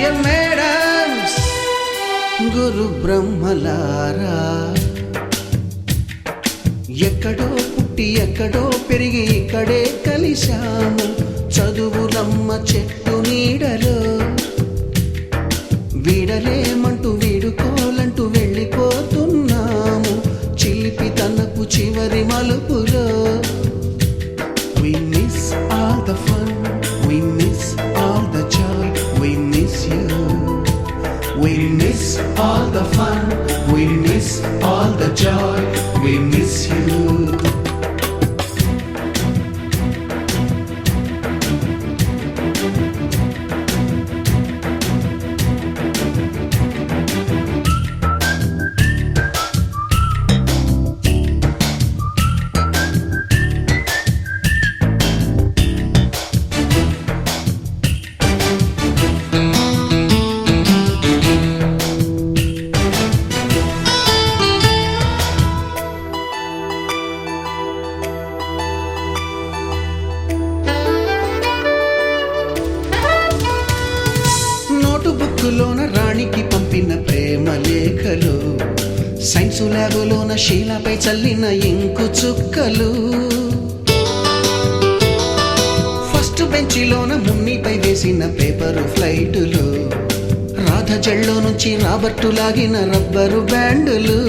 Dear madams, గురు బ్రహ్మలారా, ఎక్కడో పుట్టి ఎక్కడో పెరిగి ఇక్కడే కలిశాము చదువులమ్మ చెట్టు నీడలో. వీడలేమంటూ వీడుకోలంటూ వెళ్ళిపోతున్నాము చిలిపి తనపు చివరి మలుపులో. We miss all the fun, we miss all the joy, we miss you. We miss all the fun, we miss all the joy, we miss you. బుక్కులోన రాణికి పంపిన ప్రేమ లేఖలు, సైన్సు ల్యాబులోన శీలపై చల్లిన ఇంకు చుక్కలు, ఫస్ట్ బెంచిలోన మున్నిపై వేసిన పేపరు ఫ్లైటులు, రాధ జల్లో నుంచి రాబర్టు లాగిన rubber బ్యాండులు,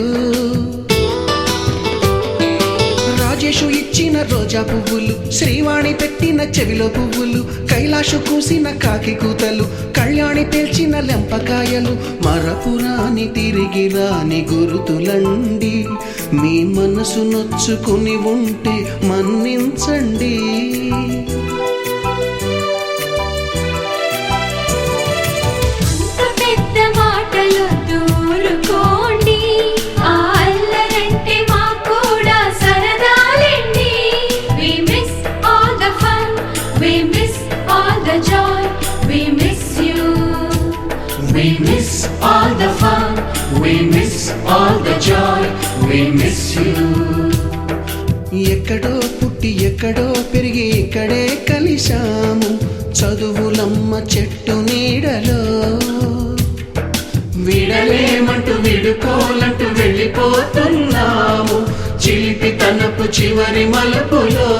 Rajesh ఇచ్చిన రోజా పువ్వులు, శ్రీవాణి పెట్టిన చెవిలో పువ్వులు, కైలాషు కూసిన కాకి కూతలు, కళ్యాణి పేల్చిన లెంపకాయలు, మరపురాని తిరిగి రాని గురుతులండి. మీ మనసు నొచ్చుకుని ఉంటే మన్నించండి. We miss all the fun, we miss all the joy, we miss you. ఎక్కడో పుట్టి ఎక్కడో పెరిగి ఇక్కడే కలిశాము చదువులమ్మ చెట్టు నీడలో. వీడలేమంటూ వీడుకోలంటూ వెళ్ళిపోతున్నాము చిలిపి తనపు చివరి మలుపులో.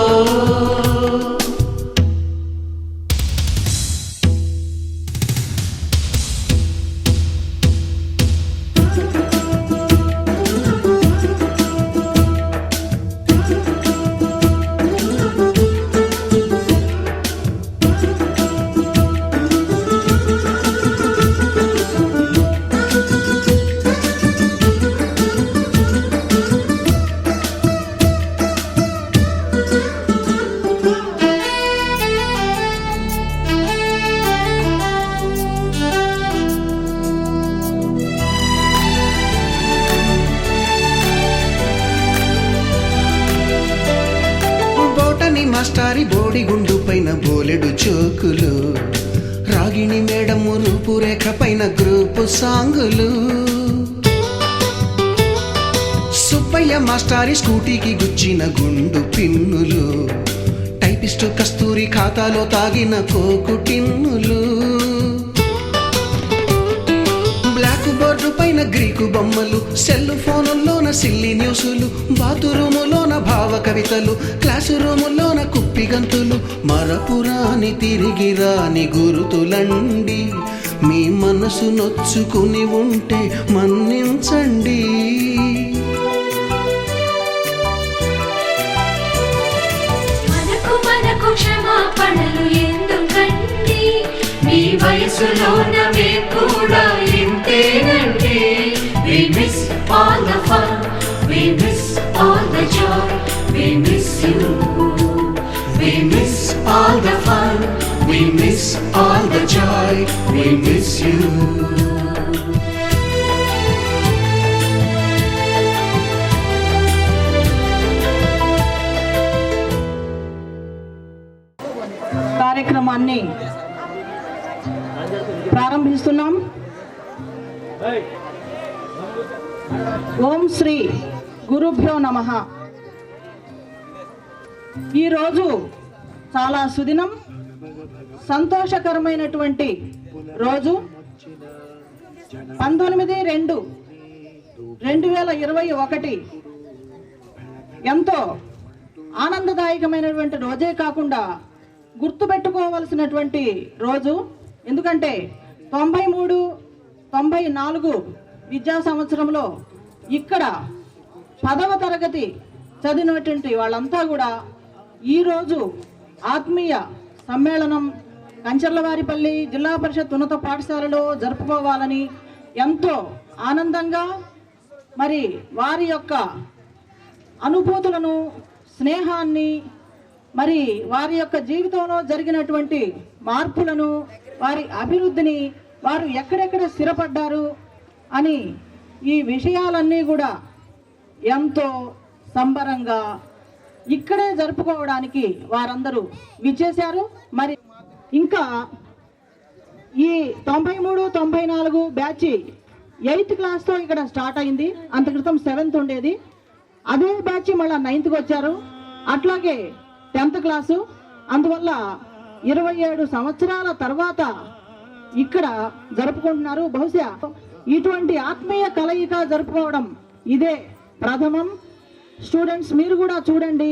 మాస్టారి బోడిగుండు పైన బోలెడు చోకులు, రాగిణి మేడము రూపురేఖ పైన గ్రూపు సాంగులు, సుబ్బయ్య మాస్టారి స్కూటీకి గుచ్చిన గుండు పిన్నులు, టైపిస్టు కస్తూరి ఖాతాలో తాగిన కోకు టిన్నులు, బ్లాక్ బోర్డు పైన గ్రీకు బొమ్మలు, సెల్ ఫోనుల్లోన సిల్లి న్యూసులు, బాతురూములోన భావ కవితలు, క్లాసు రూములోన కుప్పి గంతులు, మరపురాని తిరిగి రాని గురుతులండి. మీ మనసు నొచ్చుకుని ఉంటే మన్నించండి. మనకు క్షమాపణలు ఎందుకండి, మీ వయసులోన మేము కూడా ఇంతేనండి. We miss all the fun, we miss all the joy, we miss you. We miss all the fun, we miss all the joy, we miss you. కార్యక్రమాన్ని ప్రారంభిస్తున్నాం. ఓం శ్రీ గురుభ్యో నమః. ఈరోజు చాలా సుదినం, సంతోషకరమైనటువంటి రోజు. 19/2/2021 ఎంతో ఆనందదాయకమైనటువంటి రోజే కాకుండా గుర్తుపెట్టుకోవలసినటువంటి రోజు. ఎందుకంటే 93-94 విద్యా సంవత్సరంలో ఇక్కడ 10వ తరగతి చదివినటువంటి వాళ్ళంతా కూడా ఈరోజు ఆత్మీయ సమ్మేళనం కంచర్లవారిపల్లి జిల్లా పరిషత్ ఉన్నత పాఠశాలలో జరుపుకోవాలని ఎంతో ఆనందంగా మరి వారి యొక్క అనుభూతులను, స్నేహాన్ని, మరి వారి యొక్క జీవితంలో జరిగినటువంటి మార్పులను, వారి అభివృద్ధిని, వారు ఎక్కడెక్కడ స్థిరపడ్డారు అని ఈ విషయాలన్నీ కూడా ఎంతో సంబరంగా ఇక్కడే జరుపుకోవడానికి వారందరూ విచ్చేశారు. మరి ఇంకా ఈ 93-94 బ్యాచ్ 8th క్లాస్తో ఇక్కడ స్టార్ట్ అయింది. అంత క్రితం 7th ఉండేది. అదే బ్యాచ్ మళ్ళీ 9th వచ్చారు. అట్లాగే 10th క్లాసు. అందువల్ల 27 సంవత్సరాల తర్వాత ఇక్కడ జరుపుకుంటున్నారు. బహుశా ఇటువంటి ఆత్మీయ కలయిక జరుపుకోవడం ఇదే ప్రథమం. స్టూడెంట్స్ మీరు కూడా చూడండి,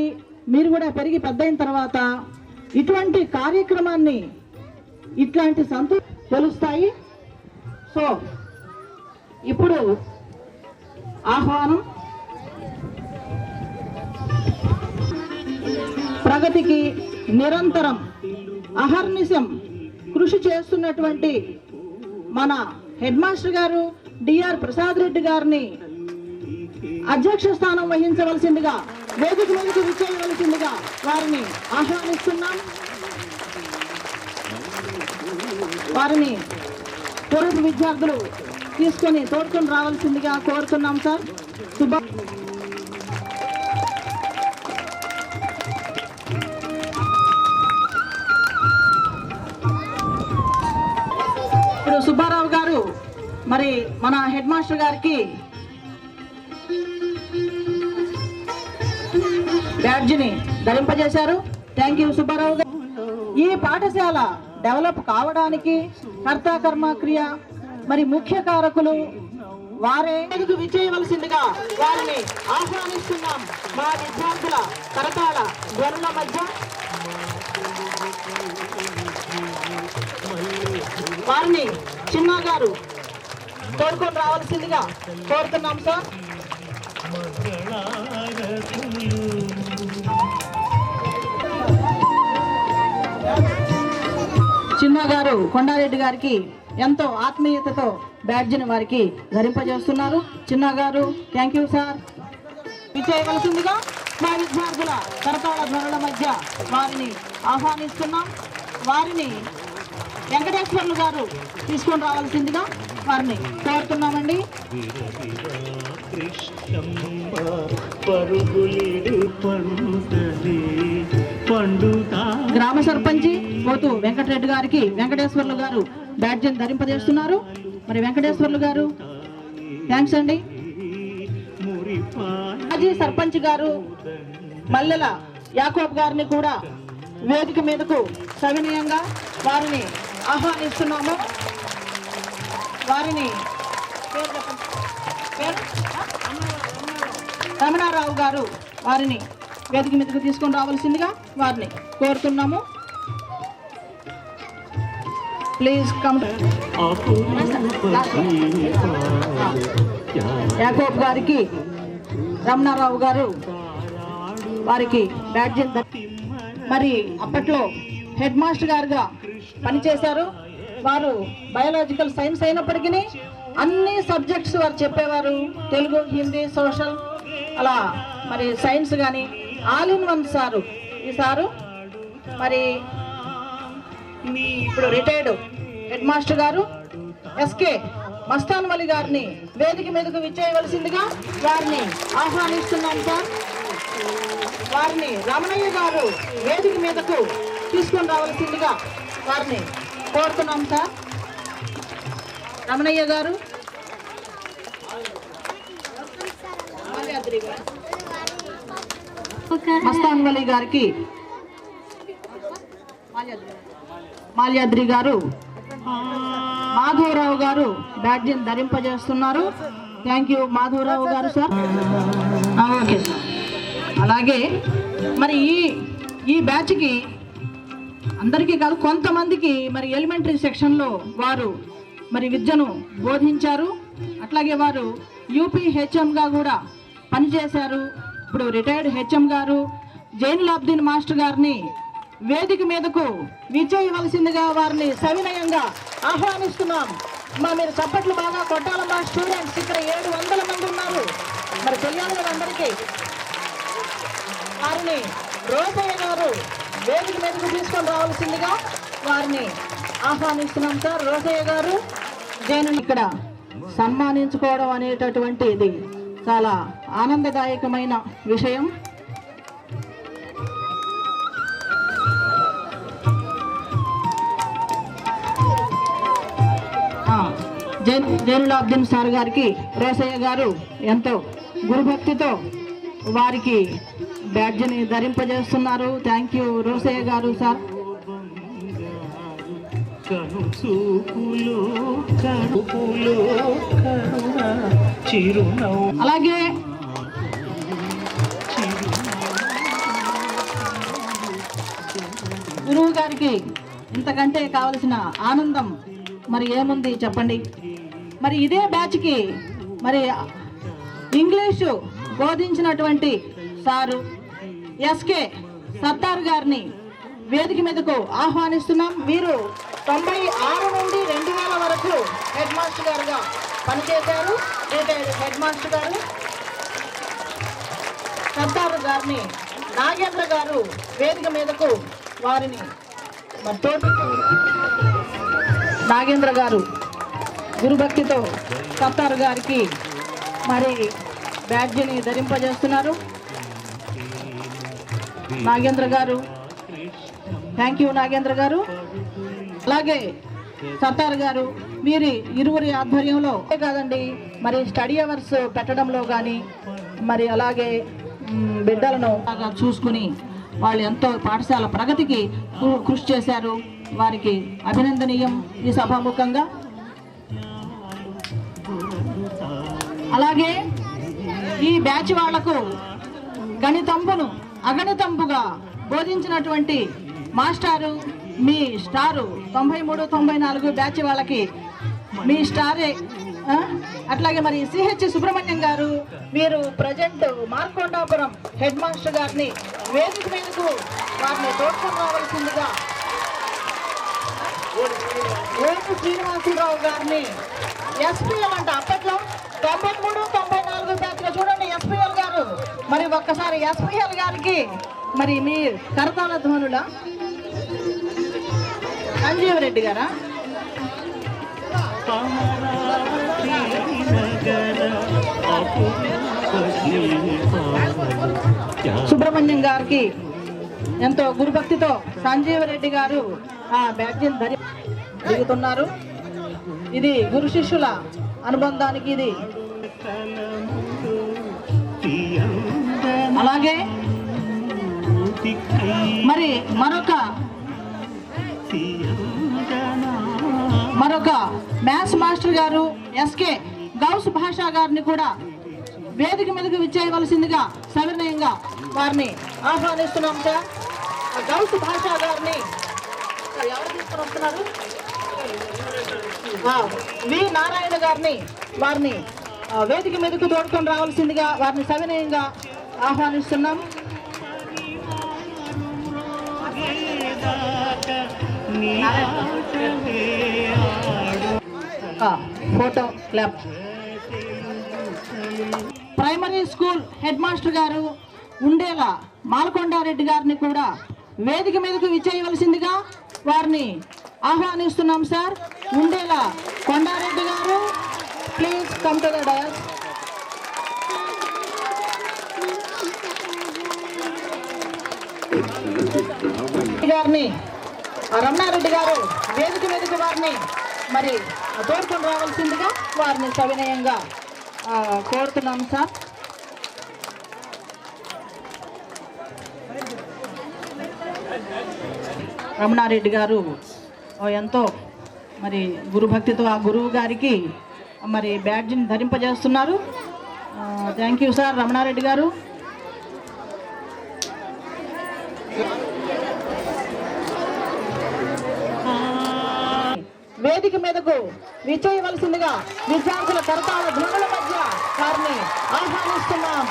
మీరు కూడా పెరిగి పెద్దయిన తర్వాత ఇటువంటి కార్యక్రమాన్ని ఇట్లాంటి తెలుస్తాయి. సో ఇప్పుడు ఆహ్వానం ప్రగతికి నిరంతరం అహర్నిశం కృషి చేస్తున్నటువంటి మన హెడ్ మాస్టర్ గారు డిఆర్ ప్రసాద్ రెడ్డి గారిని అధ్యక్ష స్థానం వహించవలసిందిగా, వేదిక మీదకు విచ్చేయవలసిందిగా వారిని ఆహ్వానిస్తున్నాం. వారిని పూర్వ విద్యార్థులు తోడుకొని రావాల్సిందిగా కోరుతున్నాం సార్. ఇప్పుడు సుబ్బారావు గారు మరి మన హెడ్ మాస్టర్ గారికి బ్యాడ్జిని ధరింపజేశారు. థ్యాంక్ యూ సుబ్బారావు గారు. ఈ పాఠశాల డెవలప్ కావడానికి కర్త కర్మ క్రియ మరి ముఖ్య కారకులు వారే. విచ్చేయవలసిందిగా వారిని ఆహ్వానిస్తున్నాం. మా విద్యార్థుల కరతాళ ధ్వనుల మధ్య వారిని చిన్న గారు తోడుకొని రావాల్సిందిగా కోరుతున్నాం సార్. చిన్న గారు కొండారెడ్డి గారికి ఎంతో ఆత్మీయతతో బ్యాడ్జిని వారికి ధరింపజేస్తున్నారు. చిన్న గారు థ్యాంక్ యూ సార్. విచ్చేయవలసిందిగా మా విద్యార్థుల కరతాళ ధ్వనుల మధ్య వారిని ఆహ్వానిస్తున్నాం. వారిని వెంకటేశ్వర్లు గారు తీసుకొని రావాల్సిందిగా వారిని కోరుతున్నామండి. గ్రామ సర్పంచి పోతూ వెంకటరెడ్డి గారికి వెంకటేశ్వర్లు గారు బ్యాడ్జిని ధరింపజేస్తున్నారు. మరి వెంకటేశ్వర్లు గారు థ్యాంక్స్ అండి. మాజీ సర్పంచ్ గారు మల్లెల యాకోబ్ గారిని కూడా వేదిక మీదకు సవినయంగా వారిని ఆహ్వానిస్తున్నాము. వారిని రమణారావు గారు వారిని వేదిక మీదకు తీసుకొని రావాల్సిందిగా వారిని కోరుతున్నాము. Please come. యాకోబ్ గారికి రమణారావు గారు వారికి బ్యాడ్జి. మరి అప్పట్లో హెడ్ మాస్టర్ గారుగా పనిచేశారు. వారు బయాలజికల్ సైన్స్ అయినప్పటికీ అన్ని సబ్జెక్ట్స్ వారు చెప్పేవారు. తెలుగు, హిందీ, సోషల్ అలా మరి సైన్స్ కానీ ఆల్ ఇన్ వన్ సారు. ఈ సారు మరి ఇప్పుడు రిటైర్డ్ హెడ్ మాస్టర్ గారు ఎస్కే మస్తాన్ వలి గారిని వేదిక మీదకు విచ్చేయవలసిందిగా వారిని ఆహ్వానిస్తున్నాం సార్. వారిని రమణయ్య గారు వేదిక మీదకు తీసుకొని రావాల్సిందిగా వారిని కోరుతున్నాం సార్. రమణయ్య గారు మస్తాన్ వలి గారికి మాల్యాద్రి గారు మాధవరావు గారు బ్యాడ్జిని ధరింపజేస్తున్నారు. థ్యాంక్ యూ మాధవరావు గారు సార్. Okay sir. అలాగే మరి ఈ బ్యాచ్కి అందరికీ కాదు, కొంతమందికి మరి ఎలిమెంటరీ సెక్షన్లో వారు మరి విద్యను బోధించారు. అట్లాగే వారు యూపీ హెచ్ఎంగా కూడా పనిచేశారు. ఇప్పుడు రిటైర్డ్ హెచ్ఎం గారు జైనులాబ్దీన్ మాస్టర్ గారిని వేదిక మీదకు విచ్చేయవలసిందిగా వారిని సవినయంగా ఆహ్వానిస్తున్నాం. మీరు చప్పట్లు బాగా కొట్టాలమ్మా స్టూడెంట్స్. ఇక్కడ 700 మంది ఉన్నారు. మరి తెలియాలి కదా అందరికీ. వారిని రోసయ్య గారు వేదిక మీదకు తీసుకొని రావాల్సిందిగా వారిని ఆహ్వానిస్తున్నాం సార్. రోసయ్య గారు జైను ఇక్కడ సన్మానించుకోవడం అనేటటువంటిది చాలా ఆనందదాయకమైన విషయం. జైనులాబ్దీన్ సార్ గారికి రోసయ్య గారు ఎంతో గురుభక్తితో వారికి బ్యాడ్జిని ధరింపజేస్తున్నారు. థ్యాంక్ యూ రోసయ్య గారు సార్. అలాగే గురువు గారికి ఇంతకంటే కావలసిన ఆనందం మరి ఏముంది చెప్పండి. మరి ఇదే బ్యాచ్కి మరి ఇంగ్లీషు బోధించినటువంటి సారు ఎస్కే సత్తార్ గారిని వేదిక మీదకు ఆహ్వానిస్తున్నాం. వీరు 96 నుండి 2000 వరకు హెడ్ మాస్టర్ గారుగా పనిచేశారు. రిటైర్డ్ హెడ్ మాస్టర్ గారు సత్తార్ గారిని నాగేంద్ర గారు వేదిక మీదకు వారిని నాగేంద్ర గారు గురుభక్తితో సత్తార్ గారికి మరి బ్యాడ్జిని ధరింపజేస్తున్నారు. నాగేంద్ర గారు థ్యాంక్ యూ నాగేంద్ర గారు. అలాగే సత్తార్ గారు వీరి ఇరువురి ఆధ్వర్యంలో కాదండి మరి స్టడీ అవర్స్ పెట్టడంలో కానీ మరి అలాగే బిడ్డలను చూసుకుని వాళ్ళు ఎంతో పాఠశాల ప్రగతికి కృషి చేశారు. వారికి అభినందనీయం ఈ సభాముఖంగా. అలాగే ఈ బ్యాచ్ వాళ్లకు గణితంబును అగణితంబుగా బోధించినటువంటి మాస్టారు మీ స్టారు 93-94 బ్యాచ్ వాళ్ళకి మీ స్టారే. అట్లాగే మరి సిహెచ్ సుబ్రహ్మణ్యం గారు మీరు ప్రజెంట్ మార్కొండాపురం హెడ్ మాస్టర్ గారిని వేదిక మీదకు వారిని తోడ్కొని రావాల్సిందిగా ఓటు శ్రీనివాసరావు గారిని ఎస్పీఎల్ అంట అప్పట్లో 93-94 బ్యాచ్లో చూడండి ఎస్పీఎల్ గారు. మరి ఒక్కసారి ఎస్పీఎల్ గారికి మరి మీ కరతాళ ధ్వనుల సంజీవరెడ్డి గారా సుబ్రహ్మణ్యం గారికి ఎంతో గురుభక్తితో సంజీవరెడ్డి గారు ఆ బ్యాడ్జిని దిగుతున్నారు. ఇది గురు శిష్యుల అనుబంధానికి ఇది. అలాగే మరి మరొక మ్యాథ్స్ మాస్టర్ గారు ఎస్కే గౌస్ భాషా గారిని కూడా వేదిక మీదకు విచ్చేయవలసిందిగా సవినయంగా వారిని ఆహ్వానిస్తున్నాం సార్. గౌస్ భాషా గారిని ఎవరు తీసుకొని వస్తున్నారు? వి నారాయణ గారిని వారిని వేదిక మీదకు తోడుకొని రావాల్సిందిగా వారిని సవినయంగా ఆహ్వానిస్తున్నాం. Photo club primary school head master గారు ఉండేల మాలకొండారెడ్డి గారిని కూడా వేదిక మీదకు విచ్చేయవలసిందిగా వారిని ఆహ్వానిస్తున్నాం సార్. ఉండేల కొండారెడ్డి గారు please come to the dais. గారిని రమణారెడ్డి గారు వేదిక మీదకు వారిని మరి తోడుకొని రావాల్సిందిగా వారిని సవినయంగా కోరుతున్నాం సార్. రమణారెడ్డి గారు ఎంతో మరి గురుభక్తితో ఆ గురువు గారికి మరి బ్యాడ్జిని ధరింపజేస్తున్నారు. థ్యాంక్ యూ సార్ రమణారెడ్డి గారు. వేదిక మీదకు విచ్చేయవలసిందిగా విద్యార్థుల కరతాళ ధ్వనుల మధ్య వారిని ఆహ్వానిస్తున్నాం.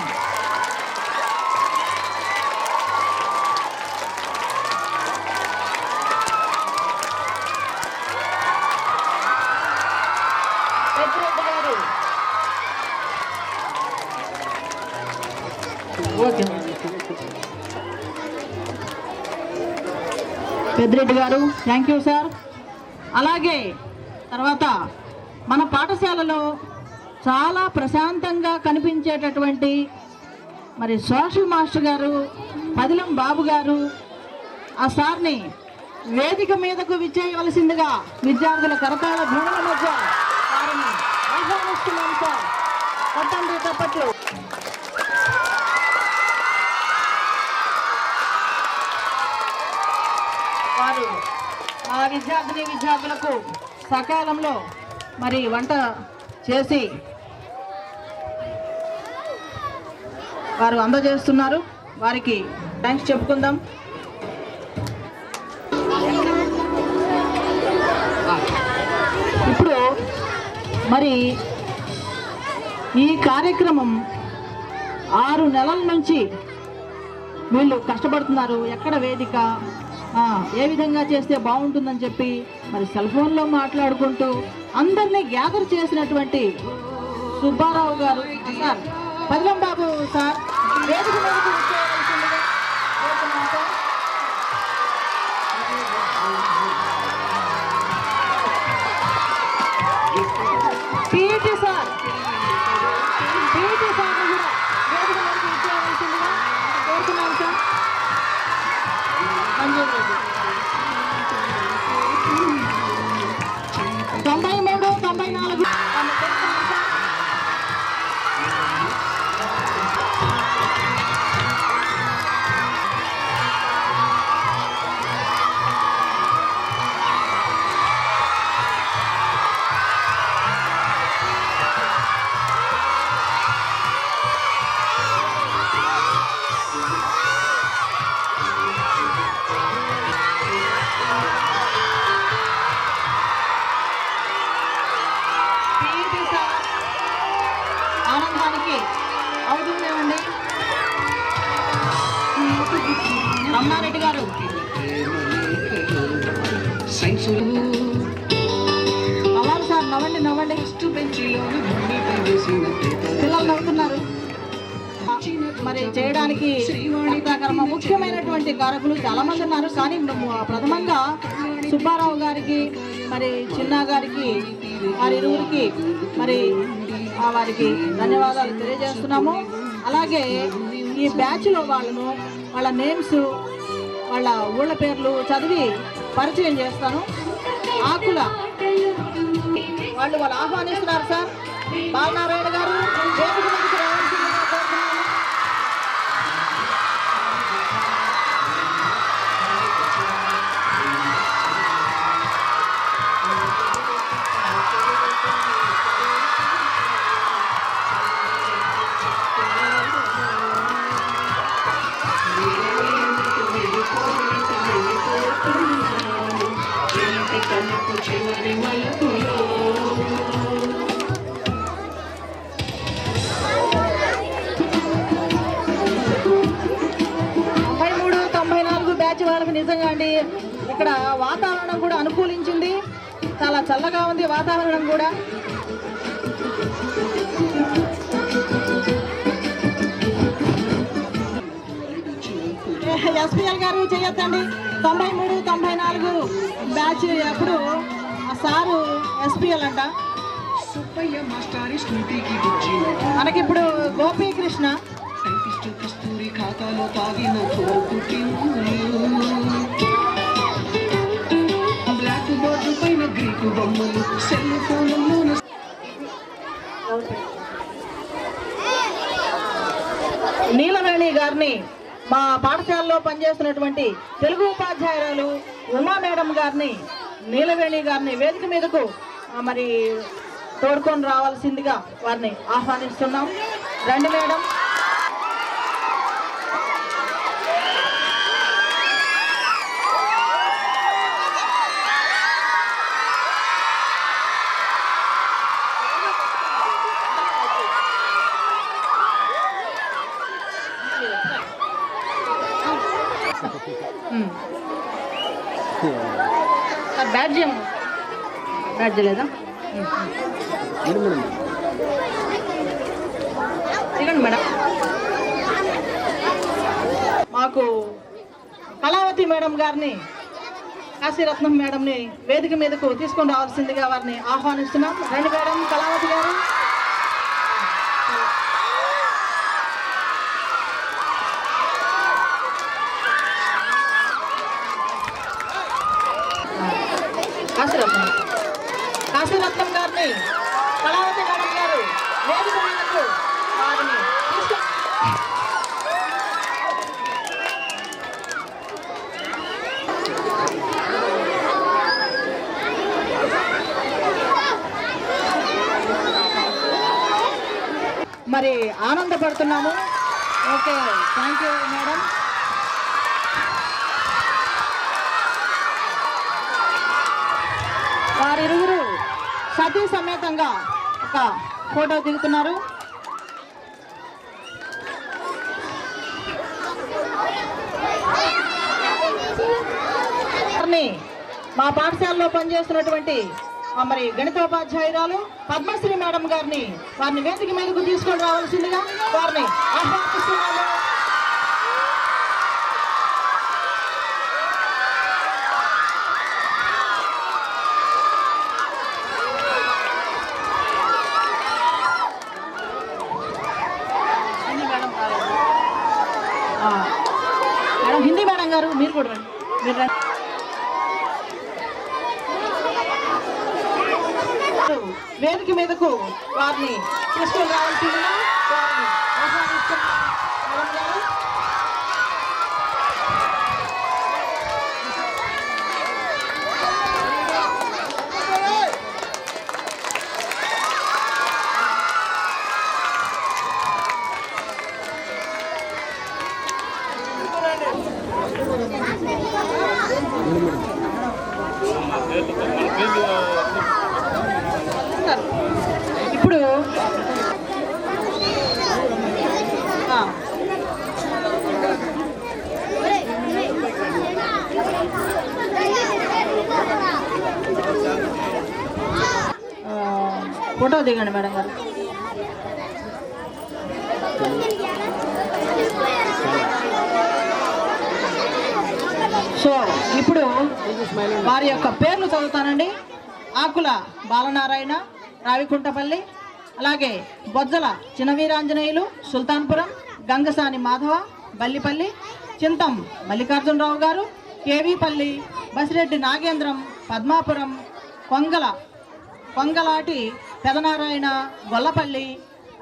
పెద్దిరెడ్డి గారు థ్యాంక్ యూ సార్. అలాగే తర్వాత మన పాఠశాలలో చాలా ప్రశాంతంగా కనిపించేటటువంటి మరి సోషల్ మాస్టర్ గారు పదిలం బాబు గారు, ఆ సార్ని వేదిక మీదకు విచ్చేయవలసిందిగా విద్యార్థుల కరతాళ ధ్వనుల మధ్య వారిని ఆహ్వానిస్తున్నాం సార్. కొట్టండి తప్పట్లు. వారు ఆ విద్యార్థులకు సకాలంలో మరి వంట చేసి వారు అందజేస్తున్నారు. వారికి థ్యాంక్స్ చెప్పుకుందాం. ఇప్పుడు మరి ఈ కార్యక్రమం 6 నెలల నుంచి వీళ్ళు కష్టపడుతున్నారు. ఎక్కడ వేదిక, ఏ విధంగా చేస్తే బాగుంటుందని చెప్పి మరి సెల్ ఫోన్లో మాట్లాడుకుంటూ అందరినీ గ్యాదర్ చేసినటువంటి సుబ్బారావు గారు సార్, పదిలం బాబు సార్ వేదిక మీదకు వచ్చేయవలసిందిగా కోరుతున్నాం సార్. పీటీ సార్ కూడా వేదిక మీదకు వచ్చేయవలసిందిగా కోరుతున్నాం సార్. 93, 94 ఆనందానికి అవుతుందేమండి. రమణారెడ్డి గారు నవ్వాలి సార్, నవ్వండి నవ్వండి. పిల్లలు నవ్వుతున్నారు. మరి చేయడానికి ముఖ్యమైనటువంటి కారకులు చాలా మంది ఉన్నారు. కానీ ప్రథమంగా సుబ్బారావు గారికి మరి చిన్న గారికి వారిరువురికి మరి వారికి ధన్యవాదాలు తెలియజేస్తున్నాము. అలాగే ఈ బ్యాచ్లో వాళ్ళ నేమ్స్, వాళ్ళ ఊళ్ళ పేర్లు చదివి పరిచయం చేస్తాను. ఆకుల వాళ్ళు ఆహ్వానిస్తున్నారు సార్. బాలనారాయణ గారు వేదిక మీదకి రావాల్సిందిగా కోరుతున్నాను. వాళ్ళకి నిజంగా అండి ఇక్కడ వాతావరణం కూడా అనుకూలించింది. చాలా చల్లగా ఉంది వాతావరణం కూడా. ఎస్పీఎల్ గారు చేయొద్దండి. 93, 94 బ్యాచ్ ఎప్పుడు సారు ఎస్పీఎల్ అంట. మనకిప్పుడు గోపీకృష్ణ కస్తూరి ఖాతాలో తాగిన బ్లాక్ బోర్డు పైన గ్రీకు బొమ్మలు సెల్ ఫోన్లలో. నీలవేణి గారిని మా పాఠశాలలో పనిచేస్తున్నటువంటి తెలుగు ఉపాధ్యాయురాలు ఉమా మేడం గారిని నీలవేణి గారిని వేదిక మీదకు మరి తోడుకొని రావాల్సిందిగా వారిని ఆహ్వానిస్తున్నాం. రండి మేడం. బ్యాడ్జ్ లేదా? ఇవ్వండి మేడం. మాకు కళావతి మేడం గారిని, కాశీరత్నం మేడంని వేదిక మీదకు తీసుకొని రావాల్సిందిగా వారిని ఆహ్వానిస్తున్నాం. రండి మేడం. కళావతి గారు. కాశీరత్నం గారిని, కళావతి మేడం గారు వేదిక మీదకు వారిని మరి ఆనందపడుతున్నాము. Okay, thank you madam. వారిరువురు సతీ సమేతంగా ఒక ఫోటో దిగుతున్నారు. మా పాఠశాలలో పనిచేస్తున్నటువంటి మరి గణితోపాధ్యాయురాలు పద్మశ్రీ మేడం గారిని, వారిని వేదిక మీదకు తీసుకొని రావాల్సిందిగా వారిని ఆహ్వానిస్తున్నాము. మేడం, హిందీ మేడం గారు మీరు కూడా రండి. మీరు రండి. వేదిక మీదకు వారిని తీసుకొని రావాల్సిందిగా వారిని ఆహ్వానిస్తున్నాం. మేడం గారు. ఇప్పుడు ఫోటో దిగండి మేడం గారు. సో ఇప్పుడు వారి యొక్క పేర్లు చదువుతానండి. ఆకుల బాలనారాయణ, రావికుంటపల్లి, అలాగే బొజ్జల చినవీరాంజనేయులు, సుల్తాన్పురం, గంగసాని మాధవ, బల్లిపల్లి, చింతం మల్లికార్జునరావు గారు, కేవీపల్లి, బసిరెడ్డి నాగేంద్రం, పద్మాపురం, కొంగలాటి పెదనారాయణ, గొల్లపల్లి,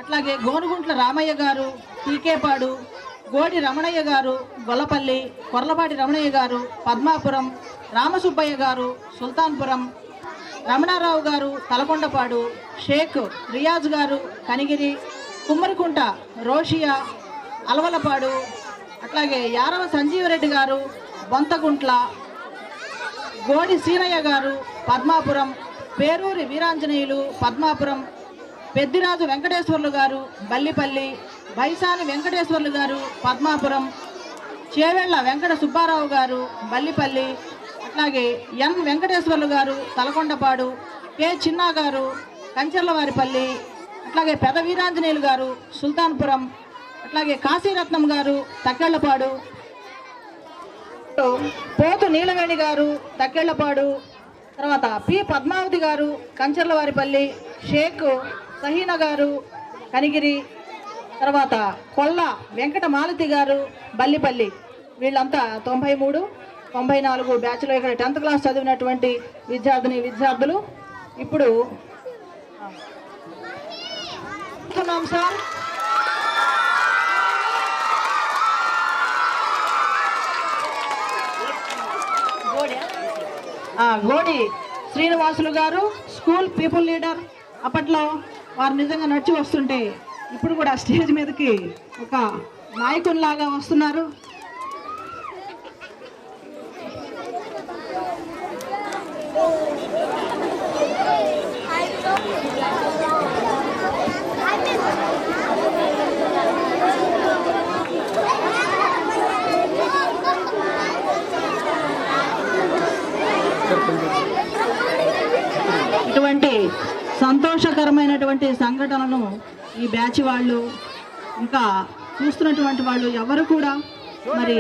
అట్లాగే గోనుగుంట్ల రామయ్య గారు, టీకేపాడు, గోడి రమణయ్య గారు, గొల్లపల్లి, కొర్లపాటి రమణయ్య గారు, పద్మాపురం, రామసుబ్బయ్య గారు, సుల్తాన్పురం, రమణారావు గారు, తలకొండపాడు, షేక్ రియాజ్ గారు, కనిగిరి, కుమ్మరికుంట రోషియా, అలవలపాడు, అట్లాగే యారవ సంజీవరెడ్డి గారు, బొంతగుంట్ల, గోడి సీనయ్య గారు, పద్మాపురం, పేరూరి వీరాంజనేయులు, పద్మాపురం, పెద్దిరాజు వెంకటేశ్వర్లు గారు, బల్లిపల్లి, బైసాని వెంకటేశ్వర్లు గారు, పద్మాపురం, చేవెళ్ల వెంకట సుబ్బారావు గారు, బల్లిపల్లి, అట్లాగే ఎన్ వెంకటేశ్వర్లు గారు, తలకొండపాడు, కె చిన్నా గారు, కంచర్లవారిపల్లి, అట్లాగే పెద వీరాంజనేయులు గారు, సుల్తాన్పురం, అట్లాగే కాశీరత్నం గారు, తక్కెళ్లపాడు, పోతు నీలవేణి గారు, తక్కెళ్లపాడు, తర్వాత పి పద్మావతి గారు, కంచర్లవారిపల్లి, షేక్ సహీనా గారు, కనిగిరి, తర్వాత కొల్ల వెంకట మాలతి గారు, బల్లిపల్లి. వీళ్ళంతా 93, 94 బ్యాచ్లో ఇక్కడ 10th క్లాస్ చదివినటువంటి విద్యార్థులు. ఇప్పుడు సార్ గోడి శ్రీనివాసులు గారు స్కూల్ పీపుల్ లీడర్. అప్పట్లో వారు నిజంగా నడిచి వస్తుంటే ఇప్పుడు కూడా స్టేజ్ మీదకి ఒక నాయకునిలాగా వస్తున్నారు. ఇటువంటి సంతోషకరమైనటువంటి సంఘటనను ఈ బ్యాచ్ వాళ్ళు ఇంకా చూస్తున్నటువంటి వాళ్ళు ఎవరు కూడా మరి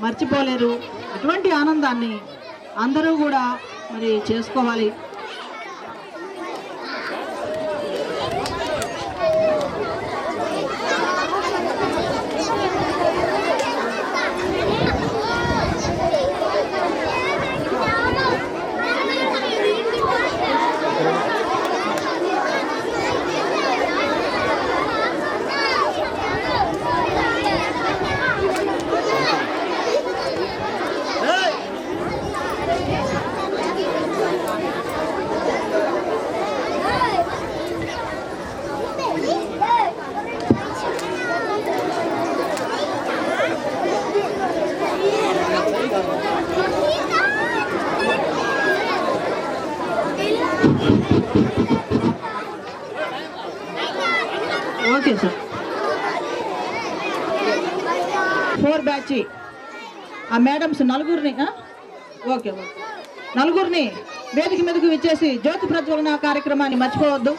మర్చిపోలేరు. ఇటువంటి ఆనందాన్ని అందరూ కూడా మరి చేసుకోవాలి. Okay sir. 4 బ్యాచ్ ఆ మేడమ్స్ నలుగురిని ఓకే నలుగురిని వేదిక మీదకు విచ్చేసి జ్యోతి ప్రజ్వలన కార్యక్రమాన్ని మర్చిపోవద్దు.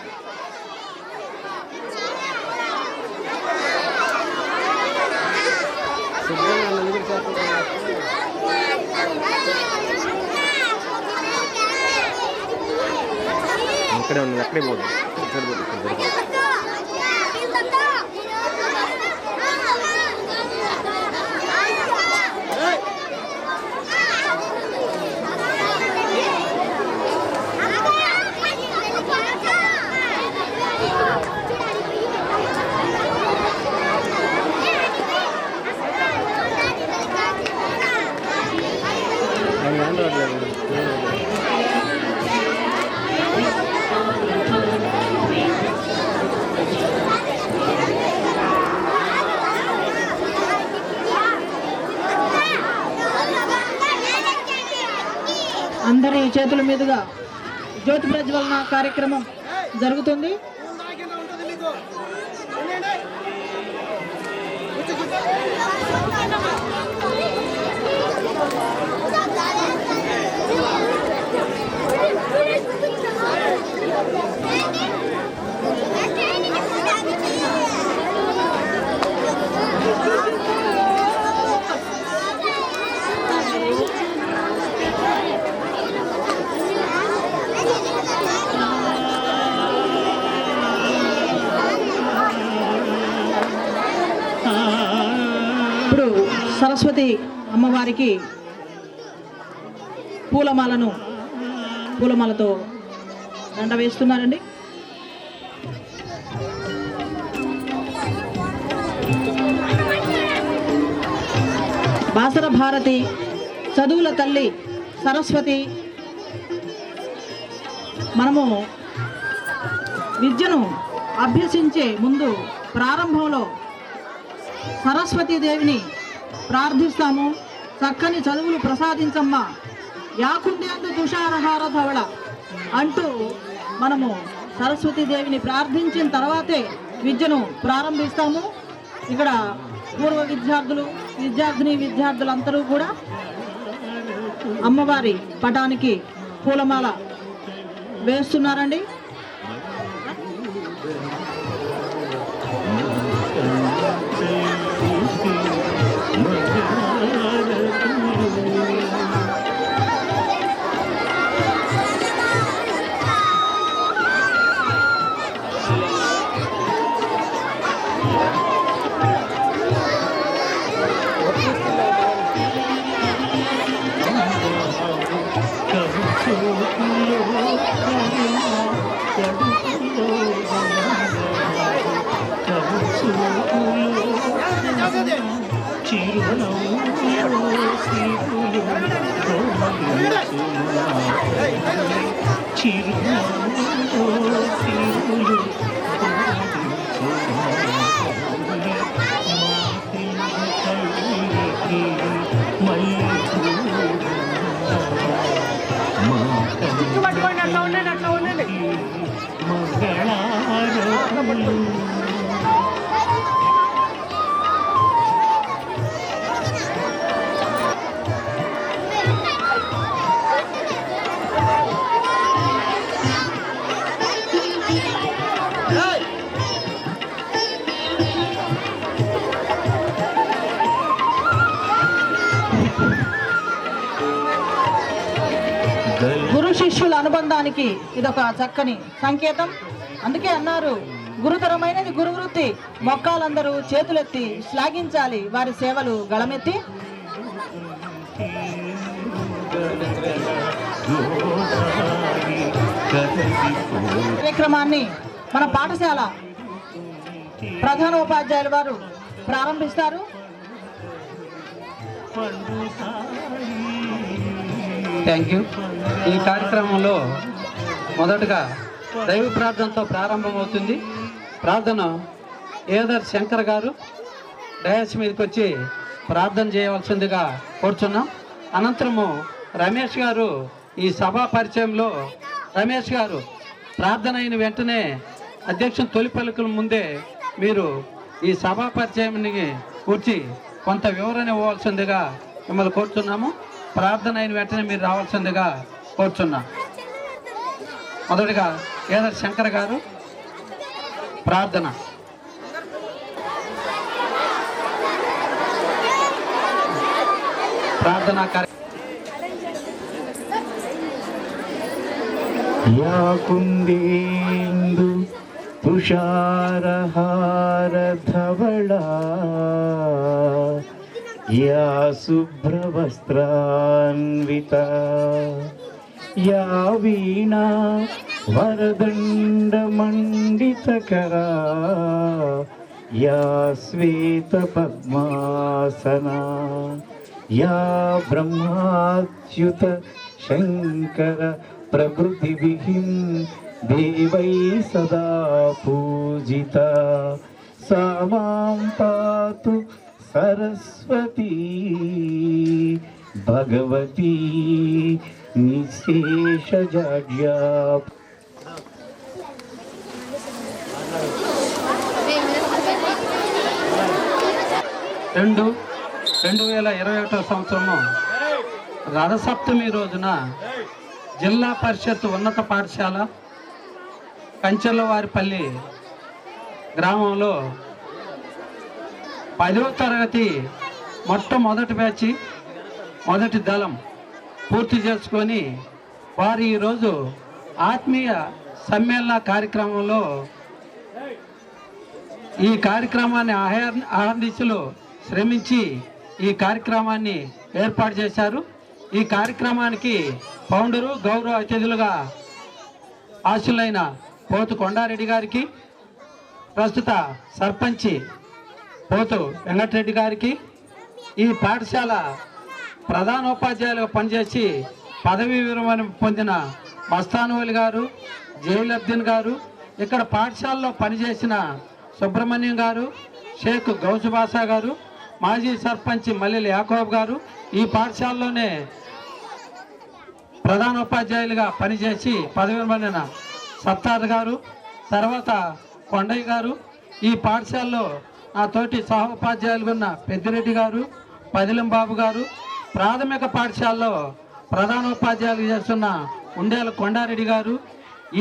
ఇక్కడే ఉంది, అక్కడే పోదు. అందరి చేతుల మీదుగా జ్యోతి ప్రజ్వలన కార్యక్రమం జరుగుతుంది. ఇప్పుడు సరస్వతి అమ్మవారికి పూలమాలతో దండ వేస్తున్నారండి. బాసర భారతి చదువుల తల్లి సరస్వతి. మనము విద్యను అభ్యసించే ముందు ప్రారంభంలో సరస్వతీదేవిని ప్రార్థిస్తాము. చక్కని చదువులు ప్రసాదించమ్మా యాకుండేందు తుషారహార ధవళ అంటూ మనము సరస్వతీదేవిని ప్రార్థించిన తర్వాతే విద్యను ప్రారంభిస్తాము. ఇక్కడ పూర్వ విద్యార్థులందరూ కూడా అమ్మవారి పటానికి పూలమాల వేస్తున్నారండి. గురు శిష్యుల అనుబంధానికి ఇదొక చక్కని సంకేతం. అందుకే అన్నారు, గురుతరమైనది గురువృత్తి, మొక్కాలందరూ చేతులెత్తి శ్లాఘించాలి వారి సేవలు గళమెత్తి. కార్యక్రమాన్ని మన పాఠశాల ప్రధానోపాధ్యాయులు వారు ప్రారంభిస్తారు. Thank you. ఈ కార్యక్రమంలో మొదటగా దైవ ప్రార్థనతో ప్రారంభమవుతుంది. ప్రార్థన ఏదర్ శంకర్ గారు డయాస్ మీదకి వచ్చి ప్రార్థన చేయవలసిందిగా కోరుచున్నాం. అనంతరము రమేష్ గారు ఈ సభా పరిచయంలో రమేష్ గారు ప్రార్థన అయిన వెంటనే అధ్యక్షుని తొలి పలుకుల ముందే మీరు ఈ సభా పరిచయాన్ని కూర్చి కొంత వివరణ ఇవ్వవలసిందిగా మిమ్మల్ని కోరుతున్నాము. ప్రార్థన అయిన వెంటనే మీరు రావాల్సిందిగా కోరుచున్నాం. మొదటిగా ఏదర్ శంకర్ గారు ప్రార్థన. ప్రార్థన యాకుందేందు తుషారహార ధవళా యా శుభ్రవస్త్రాన్వితా యా వీణా వరదండమండితకరా యా శ్వేతపద్మాసనా యా బ్రహ్మాచ్యుత శంకర ప్రభృతిభిః దేవై సదా పూజితా సా మాం పాతు సరస్వతీ భగవతీ నిశేషజాడ్యా. 2021 సంవత్సరము రథసప్తమి రోజున జిల్లా పరిషత్ ఉన్నత పాఠశాల కంచెలవారిపల్లి గ్రామంలో 10వ తరగతి మొట్టమొదటి బ్యాచ్ మొదటి దళం పూర్తి చేసుకొని వారు ఈరోజు ఆత్మీయ సమ్మేళన కార్యక్రమంలో ఈ కార్యక్రమాన్ని ఆహ్వానించులు శ్రమించి ఈ కార్యక్రమాన్ని ఏర్పాటు చేశారు. ఈ కార్యక్రమానికి ఫౌండరు గౌరవ అతిథులుగా ఆశులైన పోతు కొండారెడ్డి గారికి, ప్రస్తుత సర్పంచి పోతు వెంకటరెడ్డి గారికి, ఈ పాఠశాల ప్రధానోపాధ్యాయులుగా పనిచేసి పదవీ విరమణ పొందిన మస్తానువలి గారు, జైలబ్దీన్ గారు, ఇక్కడ పాఠశాలలో పనిచేసిన సుబ్రహ్మణ్యం గారు, షేక్ గౌసుబాసా గారు, మాజీ సర్పంచ్ మల్లెల యాకోబ్ గారు, ఈ పాఠశాలలోనే ప్రధానోపాధ్యాయులుగా పనిచేసి పదవి విరమణ సత్తార్ గారు, తర్వాత కొండయ్య గారు, ఈ పాఠశాలలో నా తోటి సహోపాధ్యాయులుగా ఉన్న పెద్దిరెడ్డి గారు, పదిలం బాబు గారు, ప్రాథమిక పాఠశాలలో ప్రధానోపాధ్యాయులు చేస్తున్న ఉండేల కొండారెడ్డి గారు,